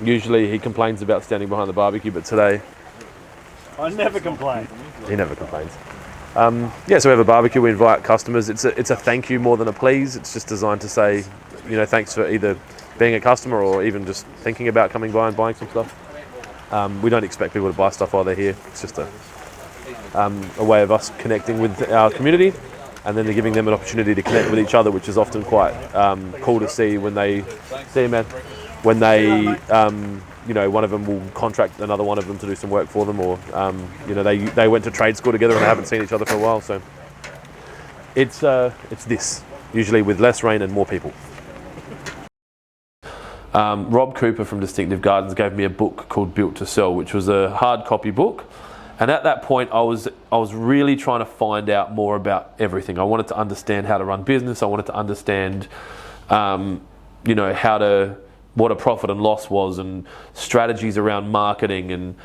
Usually he complains about standing behind the barbecue, but today I never complain. He never complains. So we have a barbecue. We invite customers. It's a thank you more than a please. It's just designed to say, thanks for either being a customer or even just thinking about coming by and buying some stuff. We don't expect people to buy stuff while they're here. It's just a way of us connecting with our community, and then giving them an opportunity to connect with each other, which is often quite cool to see when they one of them will contract another one of them to do some work for them, or they went to trade school together and they haven't seen each other for a while. So it's this, usually with less rain and more people. Rob Cooper from Distinctive Gardens gave me a book called Built to Sell, which was a hard copy book. And at that point, I was really trying to find out more about everything. I wanted to understand how to run business. I wanted to understand, how to what a profit and loss was and strategies around marketing, and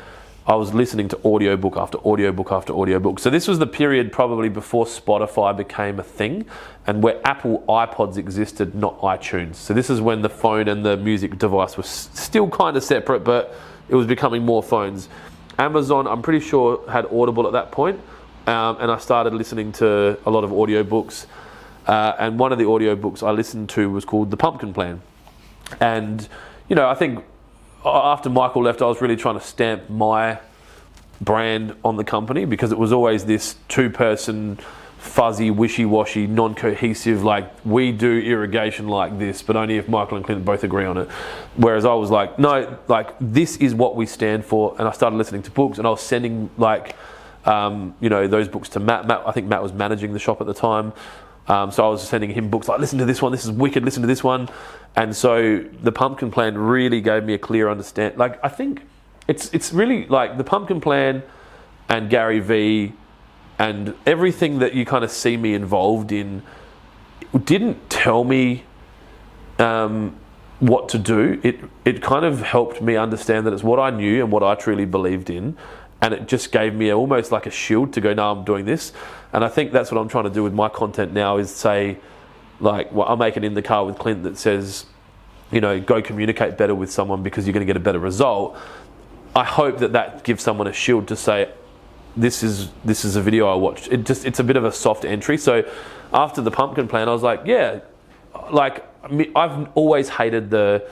I was listening to audiobook after audiobook after audiobook. So this was the period probably before Spotify became a thing and where Apple iPods existed, not iTunes. So this is when the phone and the music device was still kind of separate, but it was becoming more phones. Amazon, I'm pretty sure, had Audible at that point, and I started listening to a lot of audiobooks. And one of the audiobooks I listened to was called The Pumpkin Plan. And, you know, I think after Michael left, I was really trying to stamp my brand on the company, because it was always this two-person, fuzzy, wishy-washy, non-cohesive, like, we do irrigation like this, but only if Michael and Clint both agree on it. Whereas I was like, no, like, this is what we stand for. And I started listening to books, and I was sending, like, you know, those books to Matt. I think Matt was managing the shop at the time. So I was sending him books like, listen to this one, this is wicked, listen to this one. And so the Pumpkin Plan really gave me a clear understanding. Like, I think it's really like the Pumpkin Plan and Gary Vee and everything that you kind of see me involved in didn't tell me what to do. It kind of helped me understand that it's what I knew and what I truly believed in. And it just gave me almost like a shield to go, no, I'm doing this. And I think that's what I'm trying to do with my content now, is say, like, well, I'll make it in the car with Clint that says, you know, go communicate better with someone because you're going to get a better result. I hope that gives someone a shield to say, this is a video I watched. It's a bit of a soft entry. So after the Pumpkin Plan, I was like, yeah, like, I've always hated the,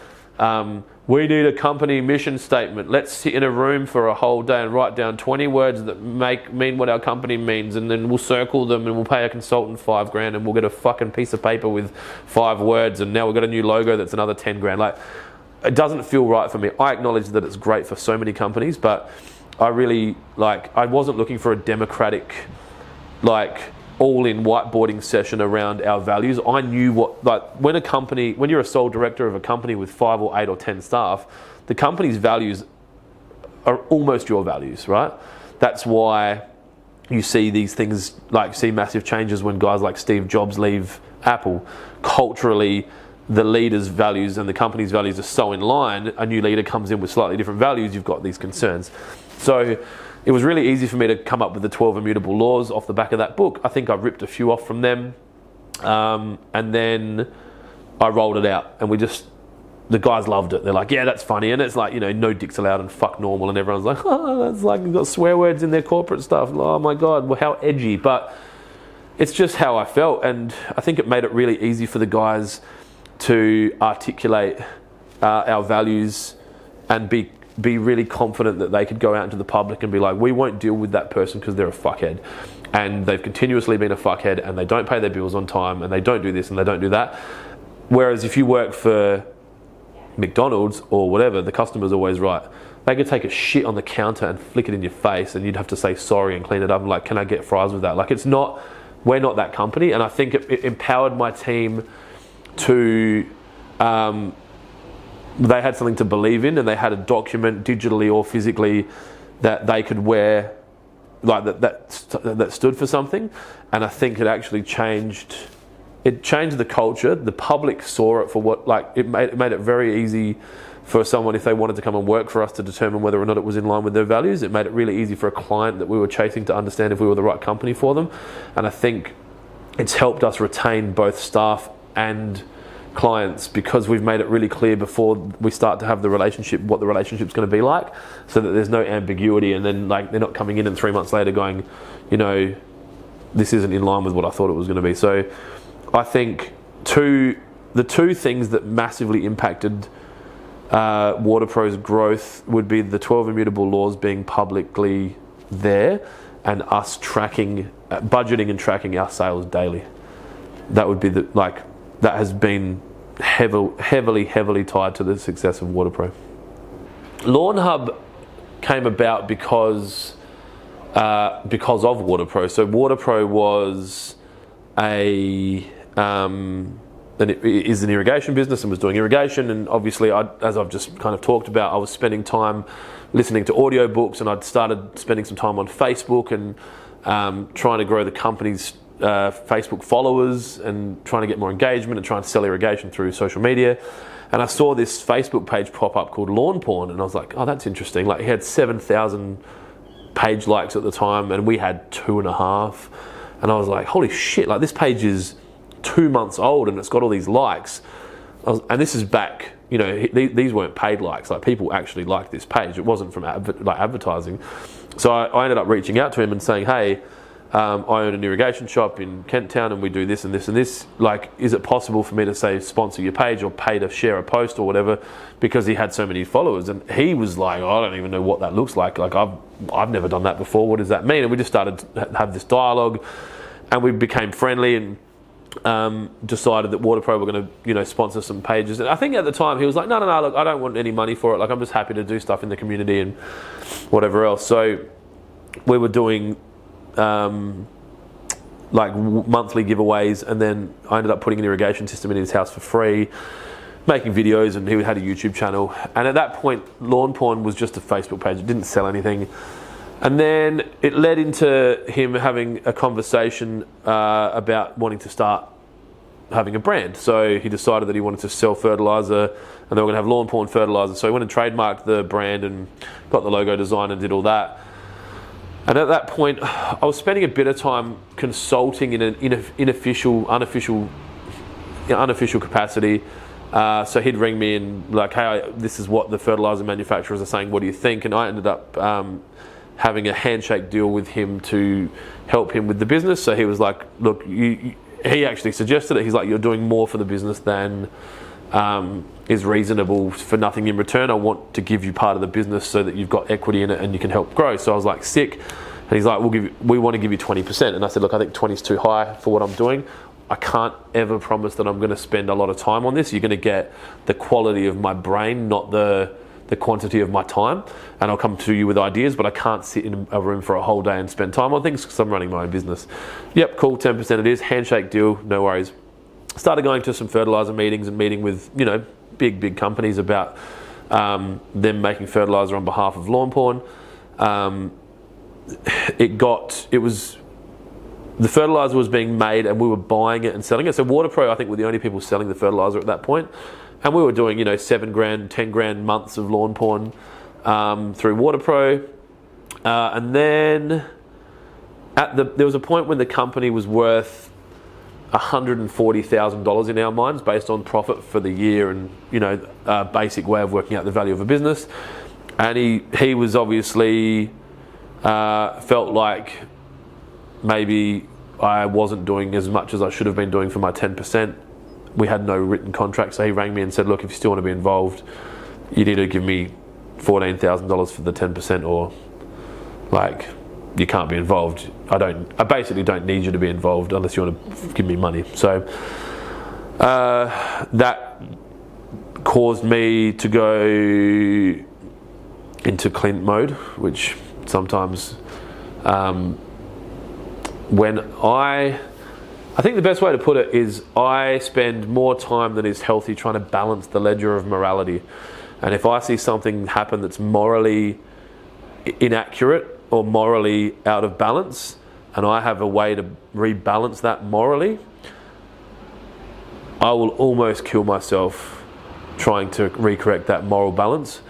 we need a company mission statement. Let's sit in a room for a whole day and write down 20 words that mean what our company means, and then we'll circle them and we'll pay a consultant $5,000 and we'll get a fucking piece of paper with 5 words, and now we've got a new logo that's another $10,000. Like, it doesn't feel right for me. I acknowledge that it's great for so many companies, but I really, like, I wasn't looking for a democratic, like, all-in whiteboarding session around our values. I knew what, like, when you're a sole director of a company with 5 or 8 or 10 staff, the company's values are almost your values, right? That's why you see these things, like, see massive changes when guys like Steve Jobs leave Apple. Culturally, the leader's values and the company's values are so in line. A new leader comes in with slightly different values, you've got these concerns. So it was really easy for me to come up with the 12 immutable laws off the back of that book. I think I ripped a few off from them, and then I rolled it out, and the guys loved it. They're like, yeah, that's funny. And it's like, you know, no dicks allowed and fuck normal, and everyone's like, oh, that's like, you've got swear words in their corporate stuff. Oh my God, well, how edgy. But it's just how I felt, and I think it made it really easy for the guys to articulate our values and be really confident that they could go out into the public and be like, we won't deal with that person because they're a fuckhead, and they've continuously been a fuckhead, and they don't pay their bills on time, and they don't do this and they don't do that. Whereas if you work for McDonald's or whatever, the customer's always right. They could take a shit on the counter and flick it in your face, and you'd have to say sorry and clean it up and like, can I get fries with that? Like, we're not that company. And I think it empowered my team to, they had something to believe in, and they had a document digitally or physically that they could wear, like that stood for something. And I think it actually changed the culture. The public saw it for what, like, it made it very easy for someone, if they wanted to come and work for us, to determine whether or not it was in line with their values. It made it really easy for a client that we were chasing to understand if we were the right company for them. And I think it's helped us retain both staff and clients, because we've made it really clear before we start to have the relationship what the relationship's going to be like, so that there's no ambiguity, and then, like, they're not coming in and 3 months later going, you know, this isn't in line with what I thought it was going to be. So I think the two things that massively impacted Waterpro's growth would be the 12 immutable laws being publicly there, and us tracking, budgeting and tracking our sales daily. That would be that has been heavily tied to the success of Waterpro. Lawnhub came about because of Waterpro. So Waterpro was and it is an irrigation business and was doing irrigation, and obviously, as I've just kind of talked about, I was spending time listening to audiobooks, and I'd started spending some time on Facebook and trying to grow the company's Facebook followers and trying to get more engagement and trying to sell irrigation through social media. And I saw this Facebook page pop up called Lawn Porn, and I was like, oh, that's interesting. Like, he had 7,000 page likes at the time, and we had 2.5. And I was like, holy shit, like, this page is 2 months old and it's got all these likes. And this is back, you know, these weren't paid likes. Like, people actually liked this page. It wasn't from advertising. So I ended up reaching out to him and saying, hey, I own an irrigation shop in Kent Town, and we do this and this and this. Like, is it possible for me to say sponsor your page or pay to share a post or whatever? Because he had so many followers, and he was like, oh, I don't even know what that looks like. Like, I've never done that before. What does that mean? And we just started to have this dialogue, and we became friendly and decided that Waterpro were going to, you know, sponsor some pages. And I think at the time he was like, no, look, I don't want any money for it. Like, I'm just happy to do stuff in the community and whatever else. So we were doing like monthly giveaways, and then I ended up putting an irrigation system in his house for free, making videos, and he had a YouTube channel. And at that point, Lawn Porn was just a Facebook page. It didn't sell anything. And then it led into him having a conversation about wanting to start having a brand. So he decided that he wanted to sell fertilizer, and they were going to have Lawn Porn fertilizer. So he went and trademarked the brand and got the logo design and did all that. And at that point, I was spending a bit of time consulting in an unofficial capacity. So he'd ring me and like, hey, this is what the fertilizer manufacturers are saying. What do you think? And I ended up having a handshake deal with him to help him with the business. So he was like, look, he actually suggested it. He's like, you're doing more for the business than is reasonable for nothing in return. I want to give you part of the business so that you've got equity in it and you can help grow. So I was like, sick. And he's like, we want to give you 20%. And I said, look, I think 20 is too high for what I'm doing. I can't ever promise that I'm going to spend a lot of time on this. You're going to get the quality of my brain, not the quantity of my time. And I'll come to you with ideas, but I can't sit in a room for a whole day and spend time on things because I'm running my own business. Yep, cool, 10% it is. Handshake deal, no worries. Started going to some fertilizer meetings and meeting with, you know, big companies about them making fertilizer on behalf of Lawn Porn. The fertilizer was being made and we were buying it and selling it. So Waterpro, I think, were the only people selling the fertilizer at that point. And we were doing, you know, $7,000, $10,000 months of Lawn Porn through Waterpro. And then there was a point when the company was worth $140,000 in our minds based on profit for the year and, you know, a basic way of working out the value of a business. And he was obviously felt like maybe I wasn't doing as much as I should have been doing for my 10%. We had no written contract, so he rang me and said, look, if you still want to be involved, you need to give me $14,000 for the 10%, or like, you can't be involved. I basically don't need you to be involved unless you want to give me money. So that caused me to go into Clint mode, which sometimes when I think the best way to put it is I spend more time than is healthy trying to balance the ledger of morality. And if I see something happen that's morally inaccurate or morally out of balance, and I have a way to rebalance that morally, I will almost kill myself trying to recorrect that moral balance.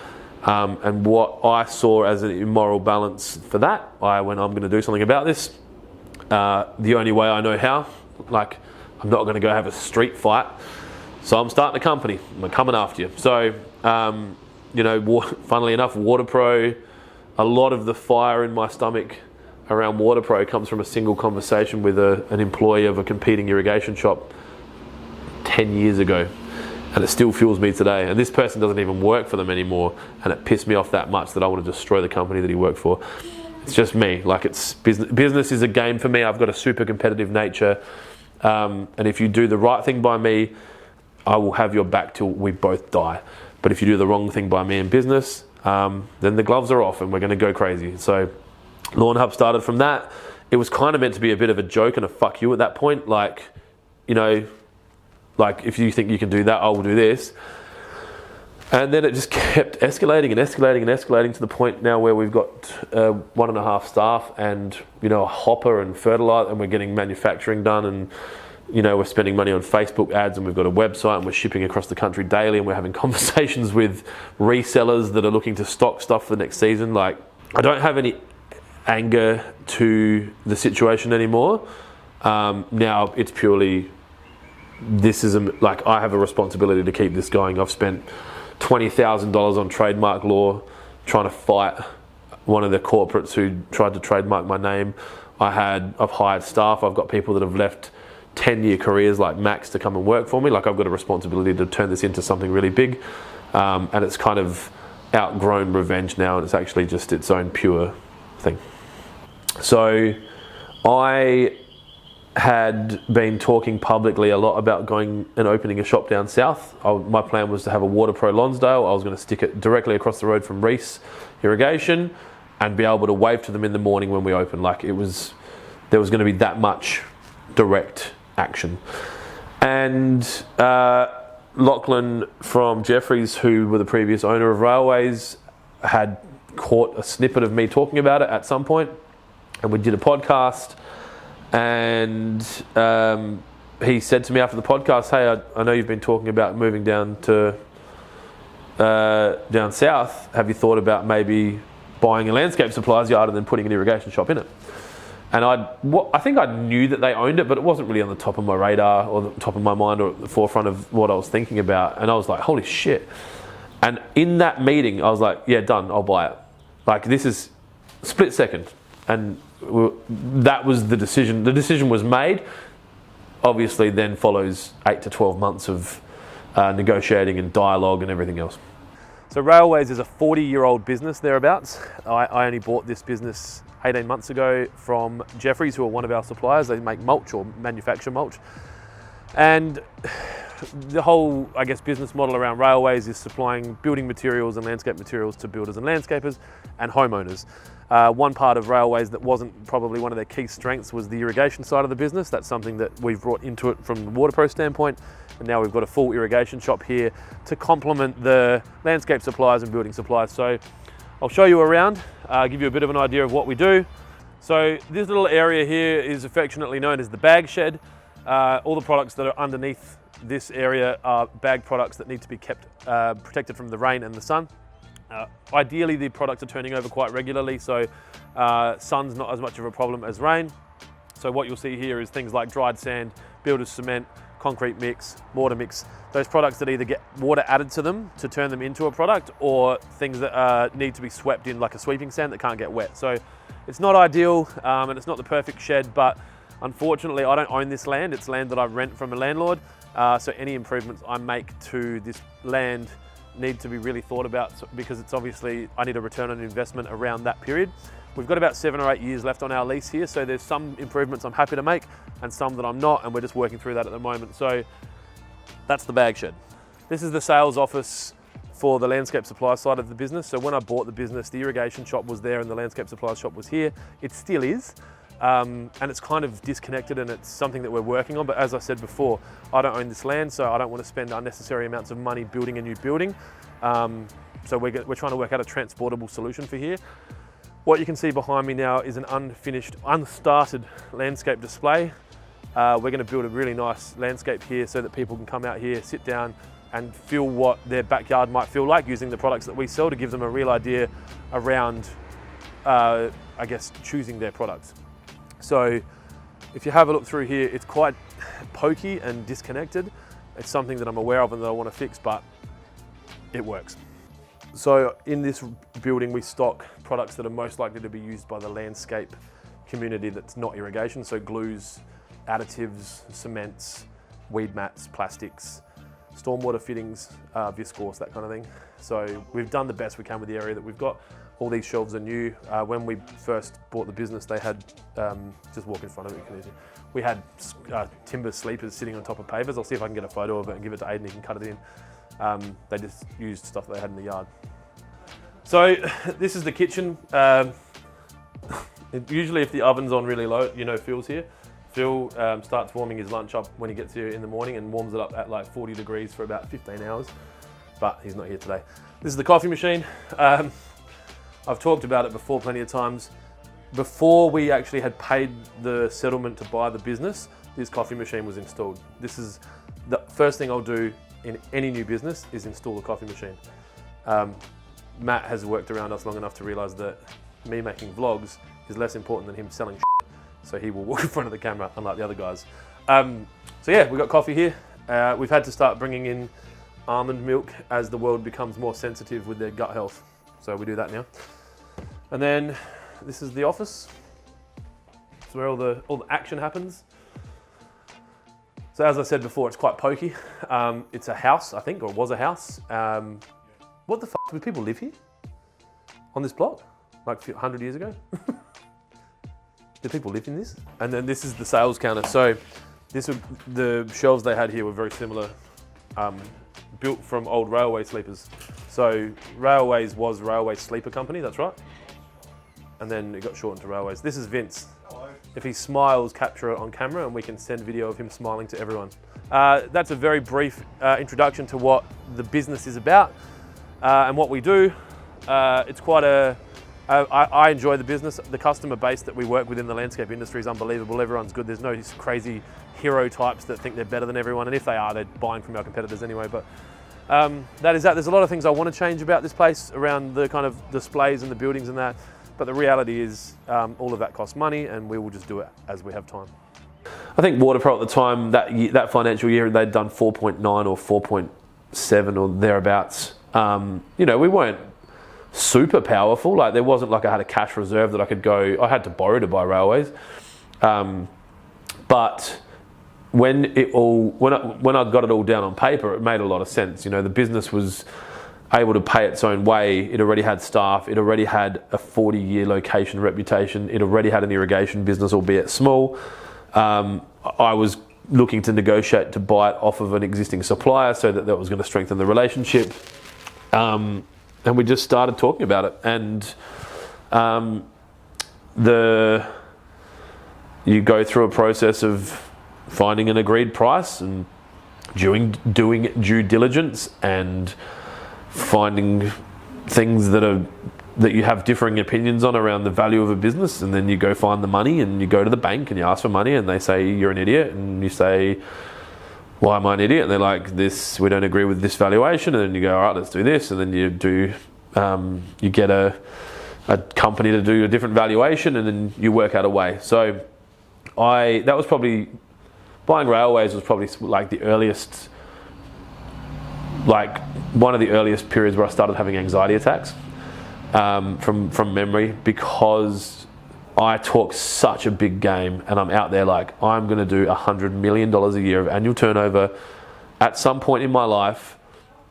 And what I saw as an immoral balance for that, I went, I'm going to do something about this. The only way I know how, like, I'm not going to go have a street fight. So I'm starting a company. I'm coming after you. So, you know, funnily enough, Waterpro, a lot of the fire in my stomach around Waterpro comes from a single conversation with an employee of a competing irrigation shop 10 years ago. And it still fuels me today. And this person doesn't even work for them anymore. And it pissed me off that much that I want to destroy the company that he worked for. It's just me. Like, it's business is a game for me. I've got a super competitive nature. And if you do the right thing by me, I will have your back till we both die. But if you do the wrong thing by me in business, then the gloves are off and we're going to go crazy. So Lawnhub started from that. It was kind of meant to be a bit of a joke and a fuck you at that point. Like, you know, like, if you think you can do that, I will do this. And then it just kept escalating and escalating and escalating to the point now where we've got 1.5 staff and, you know, a hopper and fertilizer, and we're getting manufacturing done and you know, we're spending money on Facebook ads, and we've got a website, and we're shipping across the country daily, and we're having conversations with resellers that are looking to stock stuff for next season. Like, I don't have any anger to the situation anymore. Now it's purely, I have a responsibility to keep this going. I've spent $20,000 on trademark law trying to fight one of the corporates who tried to trademark my name. I've hired staff. I've got people that have left 10-year careers like Max to come and work for me. Like, I've got a responsibility to turn this into something really big, and it's kind of outgrown revenge now, and it's actually just its own pure thing. So I had been talking publicly a lot about going and opening a shop down south. My plan was to have a Waterpro Lonsdale. I was going to stick it directly across the road from Reese Irrigation and be able to wave to them in the morning when we open. Like, there was going to be that much direct action. And Lachlan from Jeffries, who were the previous owner of Railways, had caught a snippet of me talking about it at some point, and we did a podcast. And he said to me after the podcast, "Hey, I know you've been talking about moving down south. Have you thought about maybe buying a landscape supplies yard and then putting an irrigation shop in it?" And I think I knew that they owned it, but it wasn't really on the top of my radar or the top of my mind or at the forefront of what I was thinking about. And I was like, holy shit. And in that meeting, I was like, yeah, done, I'll buy it. Like, this is split second. And that was the decision. The decision was made. Obviously, then follows 8 to 12 months of negotiating and dialogue and everything else. So Railways is a 40-year-old business, thereabouts. I only bought this business 18 months ago from Jeffries, who are one of our suppliers. They make mulch or manufacture mulch. And the whole, I guess, business model around Railways is supplying building materials and landscape materials to builders and landscapers and homeowners. One part of Railways that wasn't probably one of their key strengths was the irrigation side of the business. That's something that we've brought into it from the Waterpro standpoint. And now we've got a full irrigation shop here to complement the landscape supplies and building supplies. So I'll show you around, give you a bit of an idea of what we do. So this little area here is affectionately known as the bag shed. All the products that are underneath this area are bag products that need to be kept protected from the rain and the sun. Ideally, the products are turning over quite regularly, so sun's not as much of a problem as rain. So what you'll see here is things like dried sand, builder's cement, concrete mix, mortar mix, those products that either get water added to them to turn them into a product, or things that need to be swept in, like a sweeping sand that can't get wet. So it's not ideal, and it's not the perfect shed, but unfortunately I don't own this land. It's land that I rent from a landlord, so any improvements I make to this land need to be really thought about, because it's obviously, I need a return on investment around that period. We've got about 7 or 8 years left on our lease here, so there's some improvements I'm happy to make and some that I'm not, and we're just working through that at the moment. So that's the bag shed. This is the sales office for the landscape supply side of the business. So when I bought the business, the irrigation shop was there and the landscape supply shop was here. It still is. And it's kind of disconnected, and it's something that we're working on. But as I said before, I don't own this land, so I don't want to spend unnecessary amounts of money building a new building. So we're trying to work out a transportable solution for here. What you can see behind me now is an unfinished, unstarted landscape display. We're going to build a really nice landscape here so that people can come out here, sit down and feel what their backyard might feel like using the products that we sell, to give them a real idea around, I guess, choosing their products. So if you have a look through here, it's quite pokey and disconnected. It's something that I'm aware of and that I want to fix, but it works. So in this building, we stock products that are most likely to be used by the landscape community that's not irrigation. So glues, additives, cements, weed mats, plastics, stormwater fittings, viscose, that kind of thing. So we've done the best we can with the area that we've got. All these shelves are new. When we first bought the business, they had, just walk in front of it, you can see, we had timber sleepers sitting on top of pavers. I'll see if I can get a photo of it and give it to Aiden, he can cut it in. They just used stuff they had in the yard. So this is the kitchen. Usually if the oven's on really low, you know Phil's here. Phil starts warming his lunch up when he gets here in the morning and warms it up at like 40 degrees for about 15 hours, but he's not here today. This is the coffee machine. I've talked about it before plenty of times. Before we actually had paid the settlement to buy the business, this coffee machine was installed. This is the first thing I'll do in any new business is install a coffee machine. Matt has worked around us long enough to realise that me making vlogs is less important than him selling shit. So he will walk in front of the camera, unlike the other guys. So yeah, we've got coffee here. We've had to start bringing in almond milk as the world becomes more sensitive with their gut health. So we do that now. And then this is the office. It's where all the action happens. So as I said before, it's quite pokey. It's a house, I think, or it was a house. What the fuck, did people live here? On this block? Like 100 years ago? Did people live in this? And then this is the sales counter. So the shelves they had here were very similar, built from old railway sleepers. So Railways was Railway Sleeper Company, that's right. And then it got shortened to Railways. This is Vince. Hello. If he smiles, capture it on camera and we can send video of him smiling to everyone. That's a very brief introduction to what the business is about and what we do. It's quite I enjoy the business. The customer base that we work with in the landscape industry is unbelievable. Everyone's good. There's no crazy hero types that think they're better than everyone. And if they are, they're buying from our competitors anyway. But that is that. There's a lot of things I want to change about this place around the kind of displays and the buildings and that. But the reality is all of that costs money and we will just do it as we have time. I think Waterpro at the time, that financial year, they'd done 4.9 or 4.7 or thereabouts. You know, we weren't super powerful. Like there wasn't like I had a cash reserve that I could go, I had to borrow to buy Railways. But when I got it all down on paper, it made a lot of sense. You know, the business was able to pay its own way. It already had staff. It already had a 40-year location reputation. It already had an irrigation business, albeit small. I was looking to negotiate to buy it off of an existing supplier so that was going to strengthen the relationship. And we just started talking about it. And you go through a process of finding an agreed price and doing due diligence and finding things that you have differing opinions on around the value of a business, and then you go find the money and you go to the bank and you ask for money and they say you're an idiot, and you say, why am I an idiot? And they're like, this, we don't agree with this valuation. And then you go, all right, let's do this. And then you get a company to do a different valuation, and then you work out a way. So that was probably, buying Railways was probably like the earliest, like one of the earliest periods where I started having anxiety attacks from memory, because I talk such a big game and I'm out there like, I'm going to do $100 million a year of annual turnover at some point in my life,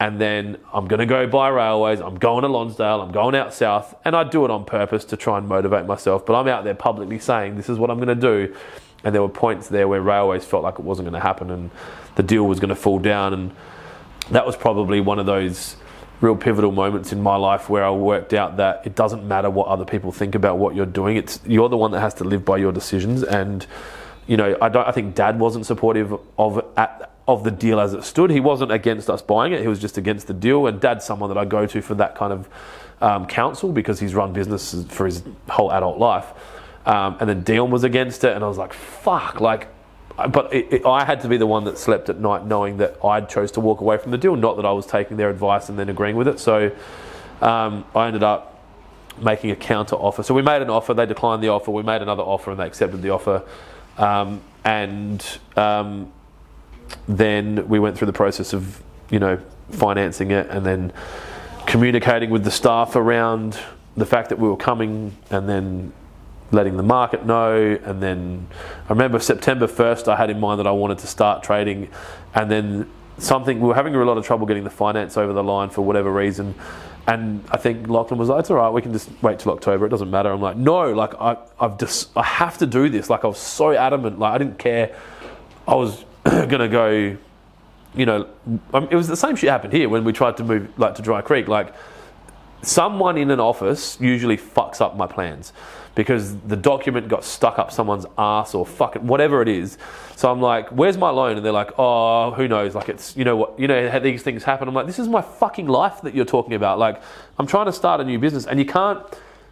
and then I'm going to go buy Railways, I'm going to Lonsdale, I'm going out south, and I do it on purpose to try and motivate myself, but I'm out there publicly saying this is what I'm going to do. And there were points there where Railways felt like it wasn't going to happen and the deal was going to fall down, and that was probably one of those real pivotal moments in my life where I worked out that it doesn't matter what other people think about what you're doing. You're the one that has to live by your decisions. And you know, I think Dad wasn't supportive of the deal as it stood. He wasn't against us buying it. He was just against the deal. And Dad's someone that I go to for that kind of counsel, because he's run businesses for his whole adult life. And then Dion was against it, and I was like, fuck, like. But I had to be the one that slept at night knowing that I chose to walk away from the deal, not that I was taking their advice and then agreeing with it. So I ended up making a counter offer. So we made an offer, they declined the offer, we made another offer and they accepted the offer. Then we went through the process of, you know, financing it and then communicating with the staff around the fact that we were coming, and then letting the market know. And then I remember September 1st I had in mind that I wanted to start trading, and then we were having a lot of trouble getting the finance over the line for whatever reason, and I think Lachlan was like, it's all right, we can just wait till October, it doesn't matter. I'm like, no, like I have to do this. Like I was so adamant, like I didn't care. I was gonna go, you know, it was the same shit happened here when we tried to move like to Dry Creek. Like someone in an office usually fucks up my plans, because the document got stuck up someone's ass or fucking whatever it is. So I'm like, where's my loan? And they're like, oh, who knows? Like it's, you know what, you know how these things happen. I'm like, this is my fucking life that you're talking about. Like I'm trying to start a new business, and you can't,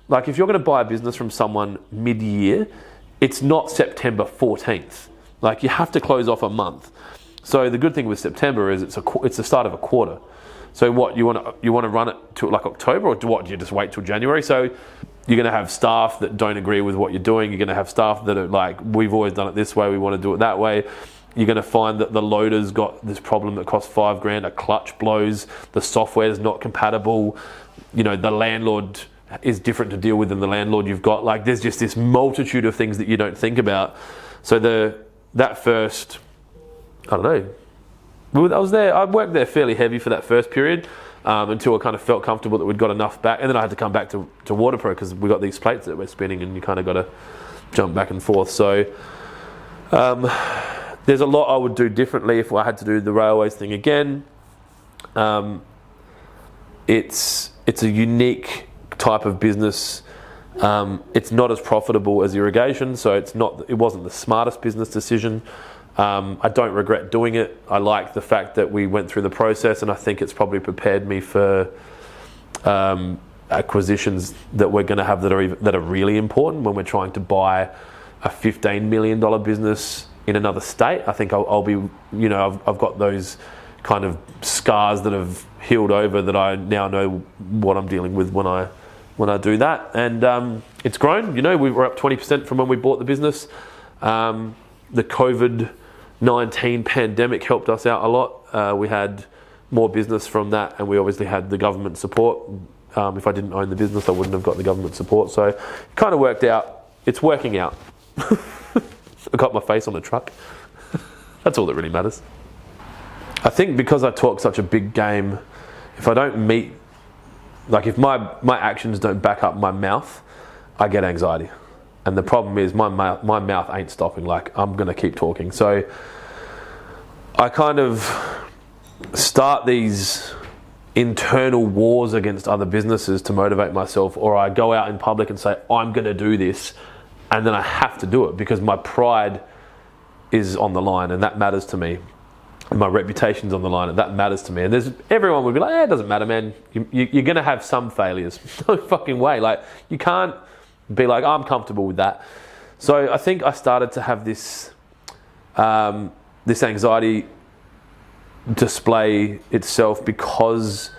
like if you're going to buy a business from someone mid-year, it's not September 14th. Like, you have to close off a month. So the good thing with September is it's the start of a quarter. So what, you want to run it to like October, or do you just wait till January? So you're going to have staff that don't agree with what you're doing. You're going to have staff that are like, we've always done it this way, we want to do it that way. You're going to find that the loader's got this problem that costs $5,000, a clutch blows, the software is not compatible, the landlord is different to deal with than the landlord you've got. Like, there's just this multitude of things that you don't think about. So that first, I don't know, I worked there fairly heavy for that first period, until I kind of felt comfortable that we'd got enough back. And then I had to come back to Waterpro because we got these plates that we're spinning, and you kind of got to jump back and forth. So there's a lot I would do differently if I had to do the railways thing again. It's a unique type of business. It's not as profitable as irrigation, so it wasn't the smartest business decision. I don't regret doing it. I like the fact that we went through the process, and I think it's probably prepared me for acquisitions that we're going to have that are really important when we're trying to buy a $15 million business in another state. I think I'll be, I've got those kind of scars that have healed over, that I now know what I'm dealing with when I do that. And it's grown. We were up 20% from when we bought the business. The COVID-19 pandemic helped us out a lot. We had more business from that, and we obviously had the government support. If I didn't own the business, I wouldn't have got the government support. So it kind of worked out. It's working out. I got my face on the truck. That's all that really matters. I think because I talk such a big game, if I don't meet, like if my actions don't back up my mouth, I get anxiety. And the problem is my mouth ain't stopping. Like, I'm going to keep talking. So I kind of start these internal wars against other businesses to motivate myself, or I go out in public and say, I'm going to do this, and then I have to do it because my pride is on the line, and that matters to me. And my reputation's on the line, and that matters to me. And everyone would be like, it doesn't matter, man. You're going to have some failures. No fucking way. Like, you can't be like, I'm comfortable with that. So I think I started to have this anxiety display itself because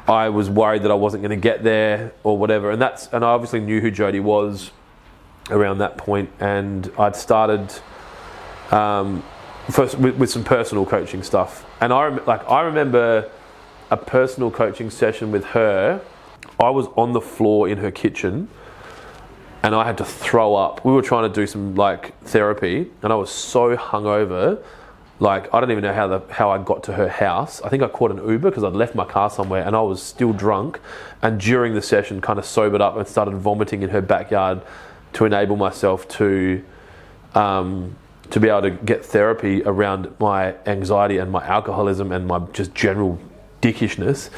I was worried that I wasn't going to get there or whatever. And I obviously knew who Jody was around that point, and I'd started first with some personal coaching stuff. And I remember a personal coaching session with her. I was on the floor in her kitchen, and I had to throw up. We were trying to do some therapy, and I was so hungover. I don't even know how I got to her house. I think I caught an Uber because I'd left my car somewhere, and I was still drunk. And during the session, kind of sobered up and started vomiting in her backyard to enable myself to be able to get therapy around my anxiety and my alcoholism and my just general dickishness.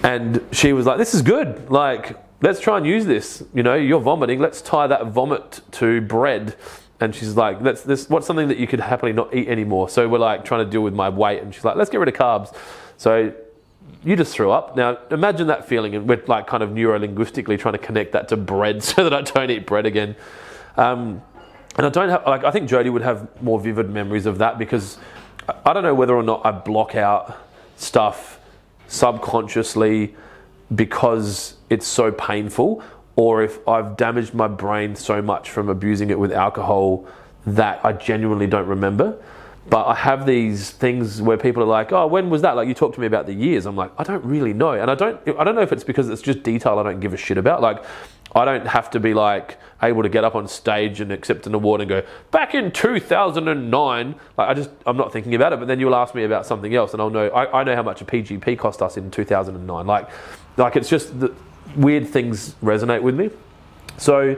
And she was like, "This is good. Let's try and use this. You're vomiting. Let's tie that vomit to bread." And she's like, what's something that you could happily not eat anymore? So we're trying to deal with my weight. And she's like, let's get rid of carbs. So you just threw up. Now imagine that feeling. And we're kind of neuro-linguistically trying to connect that to bread so that I don't eat bread again. And I don't have, I think Jody would have more vivid memories of that, because I don't know whether or not I block out stuff subconsciously because it's so painful, or if I've damaged my brain so much from abusing it with alcohol that I genuinely don't remember. But I have these things where people are like, "Oh, when was that?" You talk to me about the years. I'm like, I don't really know. And I don't know if it's because it's just detail I don't give a shit about. I don't have to be able to get up on stage and accept an award and go, back in 2009. I'm not thinking about it. But then you'll ask me about something else, and I'll know. I know how much a PGP cost us in 2009. It's just the weird things resonate with me. So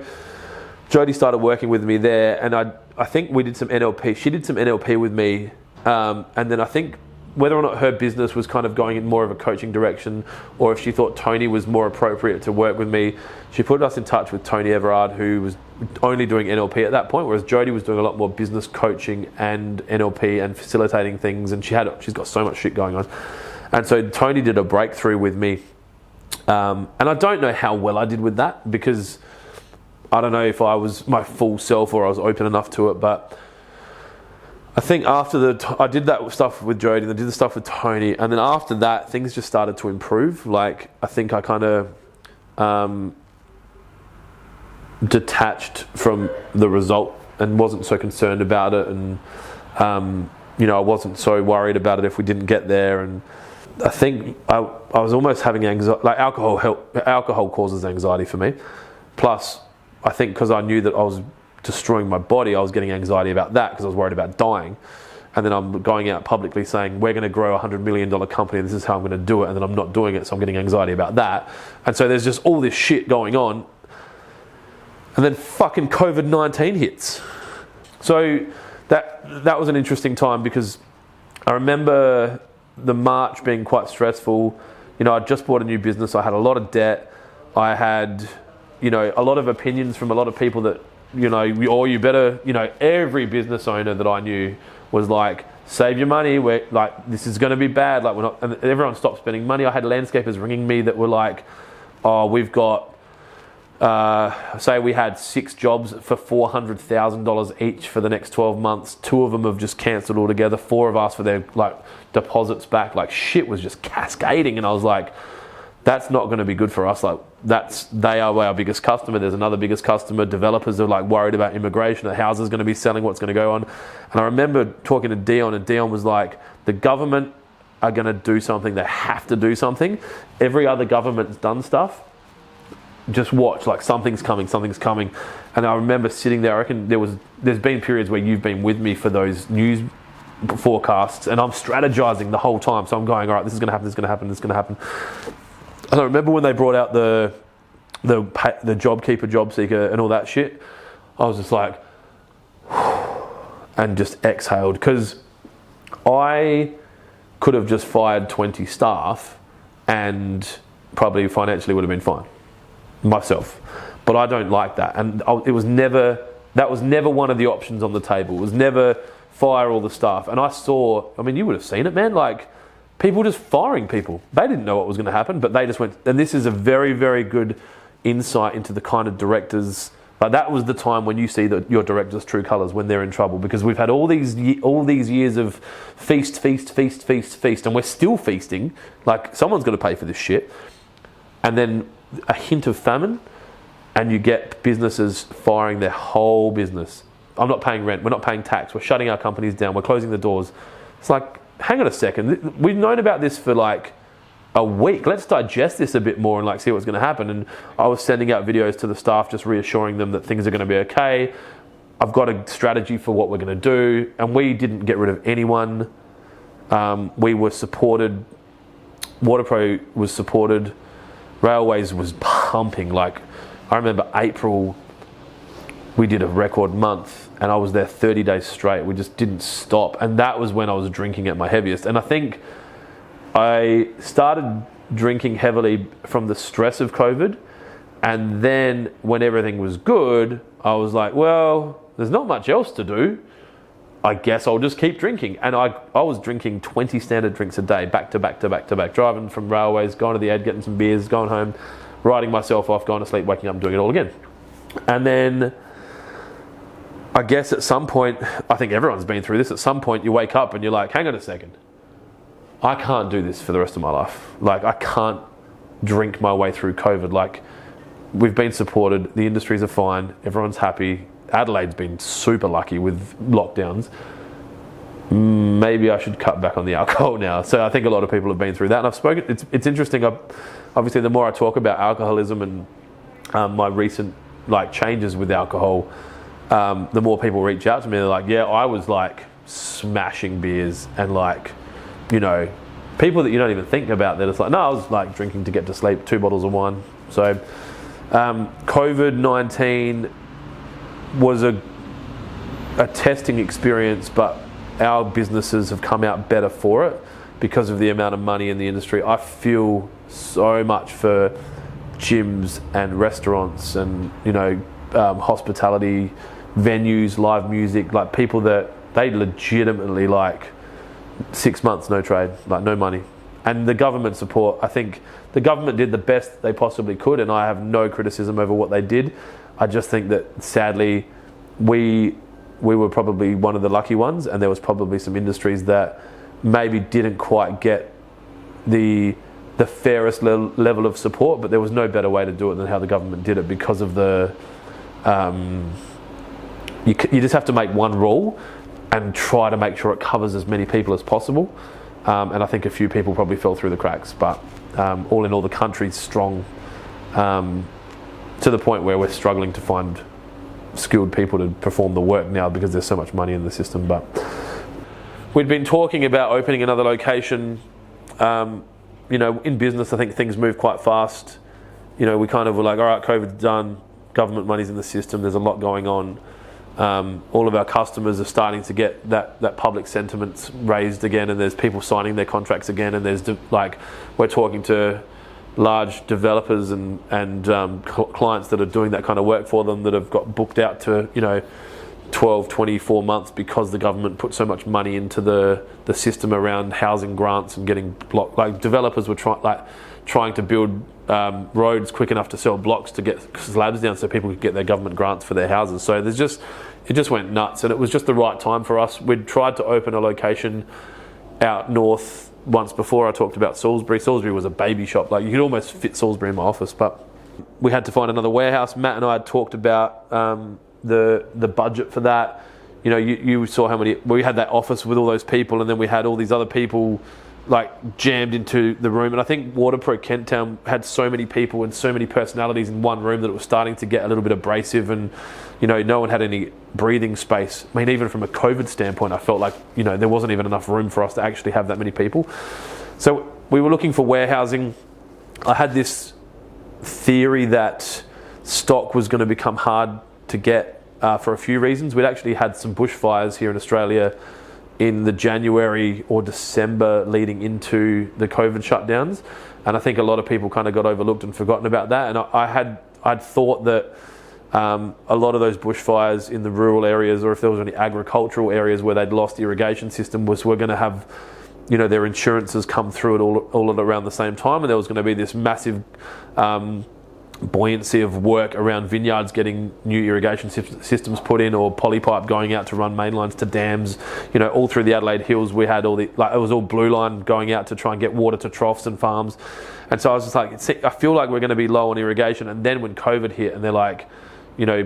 Jody started working with me there, and I think we did some NLP. She did some NLP with me, and then I think whether or not her business was kind of going in more of a coaching direction, or if she thought Tony was more appropriate to work with me, she put us in touch with Tony Everard, who was only doing NLP at that point, whereas Jody was doing a lot more business coaching and NLP and facilitating things, and she's got so much shit going on. And so Tony did a breakthrough with me, and I don't know how well I did with that, because I don't know if I was my full self or I was open enough to it, but I think after I did that stuff with Jody, and I did the stuff with Tony, and then after that, things just started to improve. Like, I think I kind of detached from the result and wasn't so concerned about it, and I wasn't so worried about it if we didn't get there. And I think I was almost having anxiety. Like, alcohol causes anxiety for me. Plus, I think because I knew that I was destroying my body, I was getting anxiety about that because I was worried about dying. And then I'm going out publicly saying, we're going to grow a $100 million company, this is how I'm going to do it, and then I'm not doing it, so I'm getting anxiety about that. And so there's just all this shit going on. And then fucking COVID-19 hits. So that was an interesting time, because I remember the March being quite stressful. I'd just bought a new business, I had a lot of debt, I had, a lot of opinions from a lot of people that, you better, every business owner that I knew was like, save your money, we're like, this is going to be bad, like, we're not, and everyone stopped spending money. I had landscapers ringing me that were like, oh, we've got, say we had 6 jobs for $400,000 each for the next 12 months. 2 of them have just cancelled altogether. 4 have asked for their deposits back. Like, shit was just cascading, and I was like, that's not going to be good for us. Like, they are our biggest customer. There's another biggest customer. Developers are like worried about immigration. The house is going to be selling. What's going to go on? And I remember talking to Dion, and Dion was like, the government are going to do something. They have to do something. Every other government's done stuff. Just watch, like, something's coming. And I remember sitting there, I reckon there's been periods where you've been with me for those news forecasts, and I'm strategizing the whole time. So I'm going, all right, this is going to happen. And I remember when they brought out the job keeper, job seeker, and all that shit, I was just like, and just exhaled, because I could have just fired 20 staff and probably financially would have been fine myself, but I don't like that. And that was never one of the options on the table. It was never fire all the staff. And you would have seen it, man, like, people just firing people. They didn't know what was going to happen, but they just went. And this is a very, very good insight into the kind of directors. Like, that was the time when you see your director's true colours, when they're in trouble, because we've had all these years of feast, and we're still feasting. Like, someone's got to pay for this shit. And then a hint of famine, and you get businesses firing their whole business. I'm not paying rent. We're not paying tax. We're shutting our companies down. We're closing the doors. It's like, hang on a second. We've known about this for like a week. Let's digest this a bit more and like see what's going to happen. And I was sending out videos to the staff, just reassuring them that things are going to be okay. I've got a strategy for what we're going to do. And we didn't get rid of anyone. We were supported. Waterpro was supported. Railways was pumping. Like, I remember April, we did a record month, and I was there 30 days straight. We just didn't stop. And that was when I was drinking at my heaviest. And I think I started drinking heavily from the stress of COVID. And then when everything was good, I was like, well, there's not much else to do. I guess I'll just keep drinking. And I was drinking 20 standard drinks a day, back to back, driving from Railways, going to the Ed, getting some beers, going home, riding myself off, going to sleep, waking up and doing it all again. And then I guess at some point, I think everyone's been through this, at some point you wake up and you're like, hang on a second. I can't do this for the rest of my life. Like, I can't drink my way through COVID. Like, we've been supported, the industries are fine, everyone's happy. Adelaide's been super lucky with lockdowns. Maybe I should cut back on the alcohol now. So I think a lot of people have been through that. And I've spoken, it's interesting. Obviously, the more I talk about alcoholism and my recent like changes with alcohol, the more people reach out to me. They're like, yeah, I was like smashing beers, and like, you know, people that you don't even think about, that it's like, no, I was like drinking to get to sleep, 2 bottles of wine. So COVID-19 was a testing experience, but our businesses have come out better for it because of the amount of money in the industry. I feel so much for gyms and restaurants and, you know, hospitality venues, live music, like people that they legitimately like 6 months no trade, like no money. And the government support, I think the government did the best they possibly could, and I have no criticism over what they did. I just think that sadly we we were probably one of the lucky ones, and there was probably some industries that maybe didn't quite get the fairest level of support, but there was no better way to do it than how the government did it because of the you just have to make one rule and try to make sure it covers as many people as possible, and I think a few people probably fell through the cracks, but all in all the country's strong to the point where we're struggling to find skilled people to perform the work now because there's so much money in the system. But we'd been talking about opening another location. In business, I think things move quite fast. We kind of were like, all right, COVID's done, government money's in the system, there's a lot going on. All of our customers are starting to get that public sentiment raised again, and there's people signing their contracts again, and there's we're talking to large developers and clients that are doing that kind of work for them that have got booked out to 12, 24 months because the government put so much money into the system around housing grants and getting blocked. Like developers were trying to build roads quick enough to sell blocks to get slabs down so people could get their government grants for their houses. So it just went nuts, and it was just the right time for us. We'd tried to open a location out north once before. I talked about Salisbury. Salisbury was a baby shop. Like you could almost fit Salisbury in my office, but we had to find another warehouse. Matt and I had talked about the budget for that. You saw how many, we had that office with all those people, and then we had all these other people like jammed into the room, and I think Waterpro Kent Town had so many people and so many personalities in one room that it was starting to get a little bit abrasive, and no one had any breathing space. I mean, even from a COVID standpoint, I felt like there wasn't even enough room for us to actually have that many people. So we were looking for warehousing. I had this theory that stock was going to become hard to get for a few reasons. We'd actually had some bushfires here in Australia in the January or December leading into the COVID shutdowns, and I think a lot of people kind of got overlooked and forgotten about that. And I'd thought that a lot of those bushfires in the rural areas, or if there was any agricultural areas where they'd lost irrigation system, were going to have their insurances come through it all at around the same time, and there was going to be this massive buoyancy of work around vineyards getting new irrigation systems put in, or polypipe going out to run main lines to dams. All through the Adelaide Hills we had it was all blue line going out to try and get water to troughs and farms. And so I was just like, I feel like we're going to be low on irrigation. And then when COVID hit and they're like,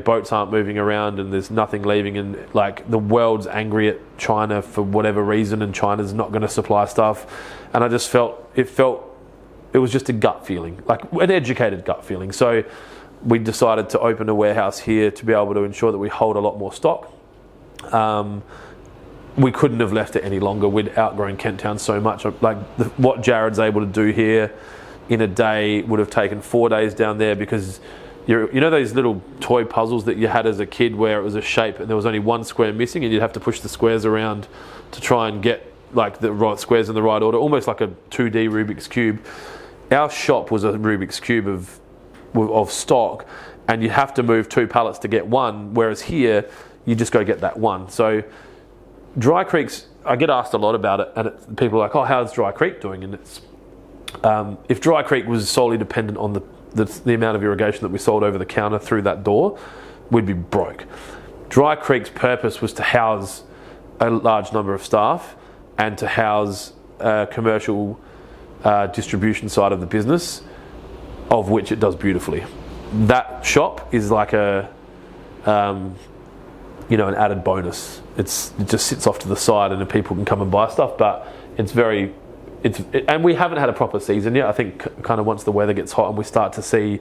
boats aren't moving around and there's nothing leaving, and like the world's angry at China for whatever reason, and China's not going to supply stuff. And I just felt it was just a gut feeling, like an educated gut feeling. So we decided to open a warehouse here to be able to ensure that we hold a lot more stock. We couldn't have left it any longer. We'd outgrown Kent Town so much. Like what Jared's able to do here in a day would have taken 4 days down there, because those little toy puzzles that you had as a kid where it was a shape and there was only one square missing, and you'd have to push the squares around to try and get like the right squares in the right order, almost like a 2D Rubik's Cube. Our shop was a Rubik's Cube of stock, and you have to move 2 pallets to get one, whereas here you just go get that one. So Dry Creek's, I get asked a lot about it, and people are like, oh, how's Dry Creek doing? And it's if Dry Creek was solely dependent on the amount of irrigation that we sold over the counter through that door, we'd be broke. Dry Creek's purpose was to house a large number of staff and to house commercial distribution side of the business, of which it does beautifully. That shop is like an added bonus. It just sits off to the side, and then people can come and buy stuff. But and we haven't had a proper season yet. I think kind of once the weather gets hot and we start to see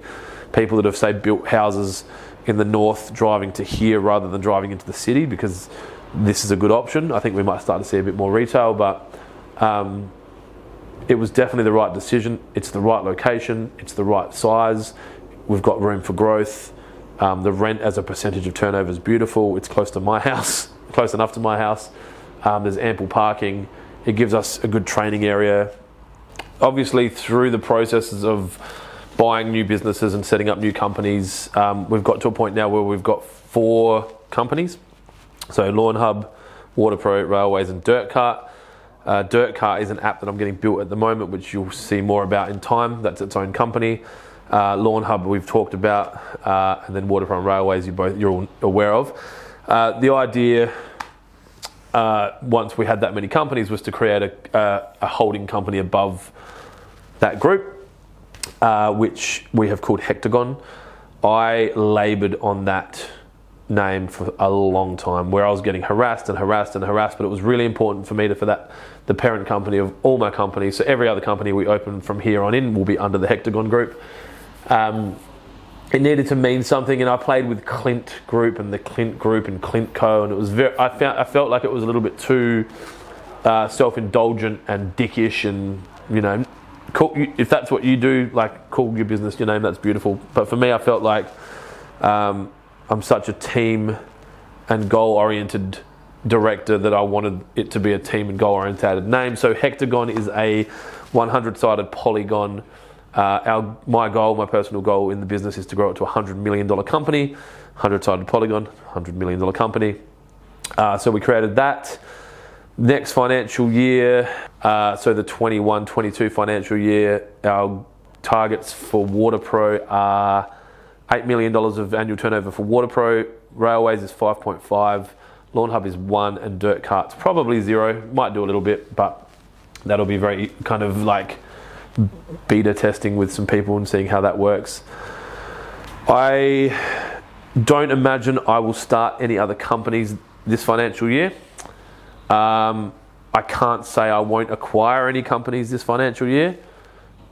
people that have, say, built houses in the north driving to here rather than driving into the city, because this is a good option. I think we might start to see a bit more retail, but it was definitely the right decision. It's the right location. It's the right size. We've got room for growth. The rent as a percentage of turnover is beautiful. It's close to my house, close enough to my house. There's ample parking. It gives us a good training area. Obviously, through the processes of buying new businesses and setting up new companies, we've got to a point now where we've got 4 companies. So Lawnhub, Waterpro, Railways, and Dirt Cart. Dirt Cart is an app that I'm getting built at the moment, which you'll see more about in time. That's its own company. Lawnhub we've talked about, and then Waterpro and Railways you're all aware of. The idea, once we had that many companies, was to create a holding company above that group, which we have called Hectagon. I laboured on that name for a long time, where I was getting harassed, but it was really important for me for that the parent company of all my companies, so every other company we open from here on in will be under the Hectagon group. It needed to mean something, and I played with Clint Group and the Clint Group and Clint Co, and it was I felt like it was a little bit too self-indulgent and dickish, and cool, if that's what you do, like, call your business your name, that's beautiful. But for me, I felt like I'm such a team and goal-oriented director that I wanted it to be a team and goal-oriented name. So Hectagon is a 100-sided polygon. My personal goal in the business is to grow it to a $100 million company. 100-sided polygon, $100 million company. So we created that. Next financial year, so the 21-22 financial year, our targets for Waterpro are $8 million of annual turnover for Waterpro, Railways is 5.5, Lawnhub is 1, and Dirt Carts probably 0. Might do a little bit, but that'll be very kind of like beta testing with some people and seeing how that works. I don't imagine I will start any other companies this financial year. I can't say I won't acquire any companies this financial year,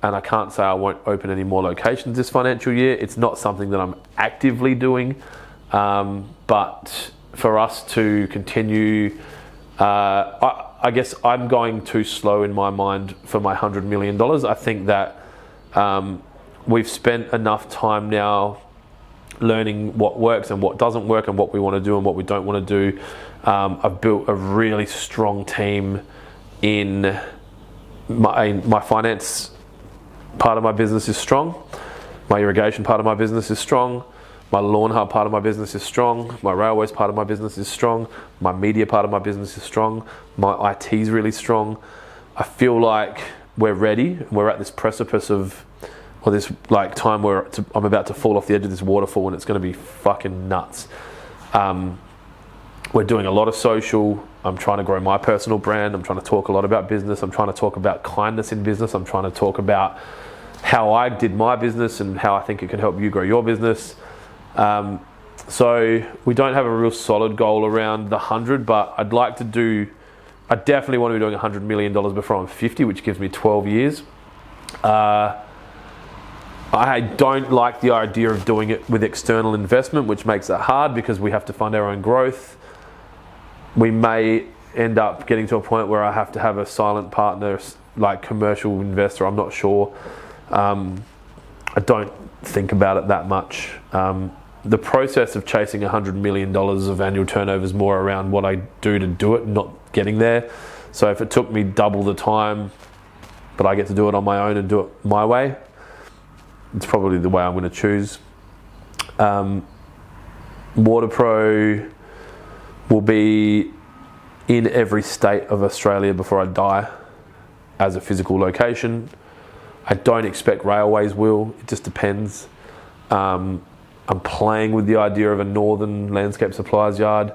and I can't say I won't open any more locations this financial year. It's not something that I'm actively doing, but for us to continue, I guess I'm going too slow in my mind for my $100 million. I think that we've spent enough time now learning what works and what doesn't work, and what we want to do and what we don't want to do. I've built a really strong team in my finance part of my business is strong. My irrigation part of my business is strong. My Lawnhub part of my business is strong. My Railways part of my business is strong. My media part of my business is strong. My IT is really strong. I feel like we're ready. We're at this precipice of, or this like time where I'm about to fall off the edge of this waterfall, and it's going to be fucking nuts. We're doing a lot of social. I'm trying to grow my personal brand. I'm trying to talk a lot about business. I'm trying to talk about kindness in business. I'm trying to talk about how I did my business and how I think it can help you grow your business. So we don't have a real solid goal around the 100, but I definitely want to be doing $100 million before I'm 50, which gives me 12 years. I don't like the idea of doing it with external investment, which makes it hard because we have to fund our own growth. We may end up getting to a point where I have to have a silent partner, like commercial investor. I'm not sure. I don't think about it that much. The process of chasing $100 million of annual turnover is more around what I do to do it, not getting there. So if it took me double the time, but I get to do it on my own and do it my way, it's probably the way I'm going to choose. Waterpro will be in every state of Australia before I die as a physical location. I don't expect Railways will. It just depends. I'm playing with the idea of a northern landscape suppliers yard.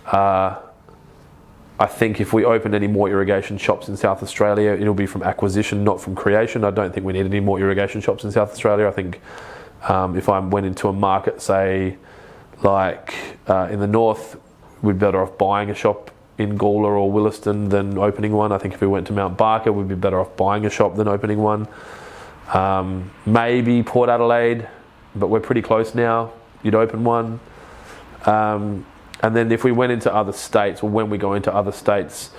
I think if we open any more irrigation shops in South Australia, it'll be from acquisition, not from creation. I don't think we need any more irrigation shops in South Australia. I think if I went into a market, say, like in the north, we'd be better off buying a shop in Gawler or Williston than opening one. I think if we went to Mount Barker, we'd be better off buying a shop than opening one. Maybe Port Adelaide, but we're pretty close now. You'd open one. And then if we went into other states, or when we go into other states,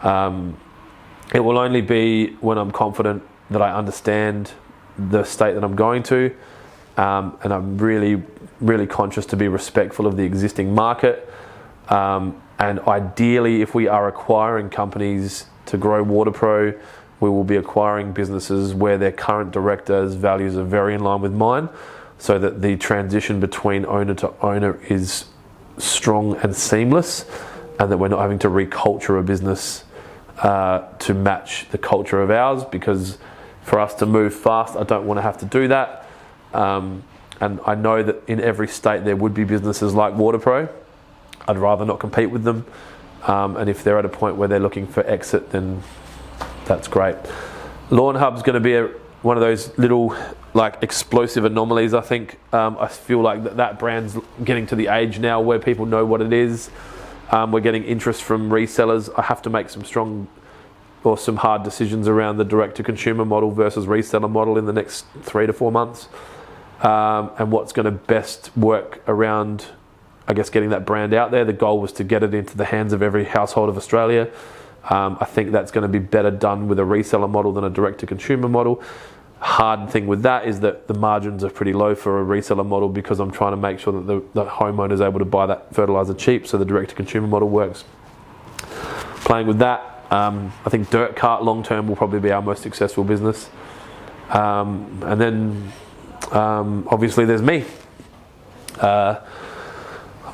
it will only be when I'm confident that I understand the state that I'm going to, and I'm really, really conscious to be respectful of the existing market. And ideally, if we are acquiring companies to grow Waterpro, we will be acquiring businesses where their current director's values are very in line with mine, so that the transition between owner to owner is strong and seamless, and that we're not having to reculture a business to match the culture of ours, because for us to move fast, I don't want to have to do that. And I know that in every state there would be businesses like Waterpro. I'd rather not compete with them. And if they're at a point where they're looking for exit, then that's great. Lawnhub's going to be one of those little like explosive anomalies, I think. I feel like that brand's getting to the age now where people know what it is. We're getting interest from resellers. I have to make some hard decisions around the direct-to-consumer model versus reseller model in the next 3 to 4 months. And what's going to best work around, I guess, getting that brand out there. The goal was to get it into the hands of every household of Australia. I think that's going to be better done with a reseller model than a direct-to-consumer model. Hard thing with that is that the margins are pretty low for a reseller model because I'm trying to make sure that the homeowner is able to buy that fertilizer cheap, so the direct-to-consumer model works. Playing with that, I think dirt cart long-term will probably be our most successful business. And then obviously there's me. I'm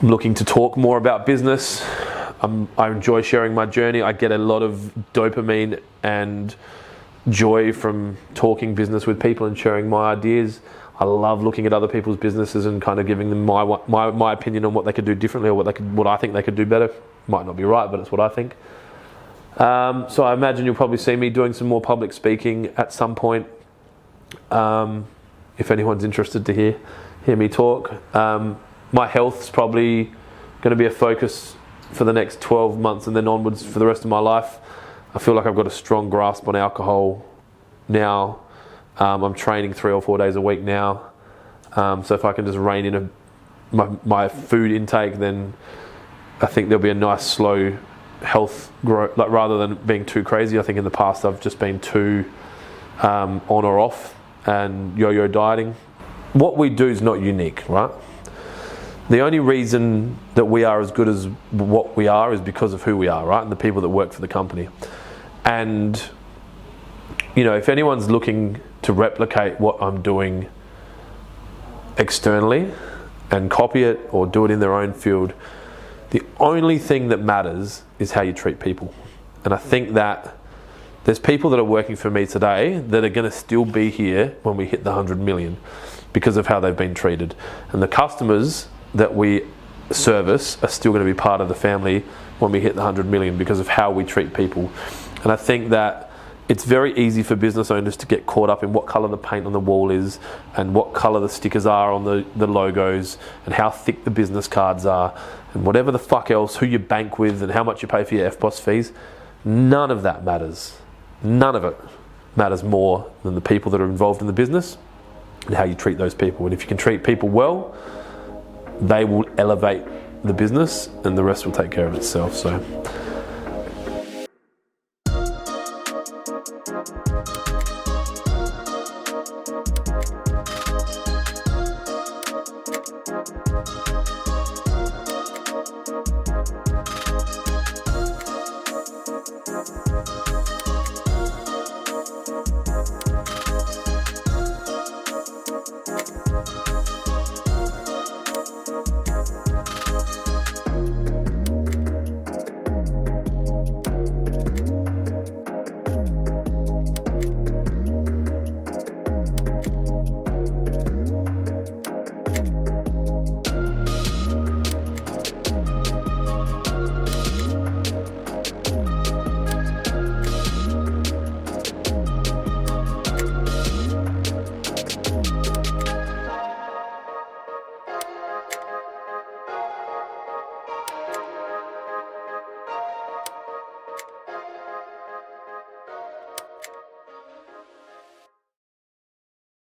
looking to talk more about business. I enjoy sharing my journey. I get a lot of dopamine and joy from talking business with people and sharing my ideas. I love looking at other people's businesses and kind of giving them my opinion on what they could do differently or what I think they could do better. Might not be right, but it's what I think. So I imagine you'll probably see me doing some more public speaking at some point. If anyone's interested to hear me talk. My health's probably going to be a focus for the next 12 months and then onwards for the rest of my life. I feel like I've got a strong grasp on alcohol now. I'm training 3 or 4 days a week now. So if I can just rein in my food intake, then I think there'll be a nice slow health growth, like rather than being too crazy. I think in the past I've just been too on or off and yo-yo dieting. What we do is not unique, right? The only reason that we are as good as what we are is because of who we are, right? And the people that work for the company. And, you know, if anyone's looking to replicate what I'm doing externally and copy it or do it in their own field, the only thing that matters is how you treat people. And I think that there's people that are working for me today that are going to still be here when we hit the 100 million because of how they've been treated. And the customers that we service are still going to be part of the family when we hit the 100 million because of how we treat people. And I think that it's very easy for business owners to get caught up in what colour the paint on the wall is and what colour the stickers are on the logos and how thick the business cards are and whatever the fuck else, who you bank with and how much you pay for your FBOS fees. None of that matters. None of it matters more than the people that are involved in the business and how you treat those people. And if you can treat people well, they will elevate the business and the rest will take care of itself. So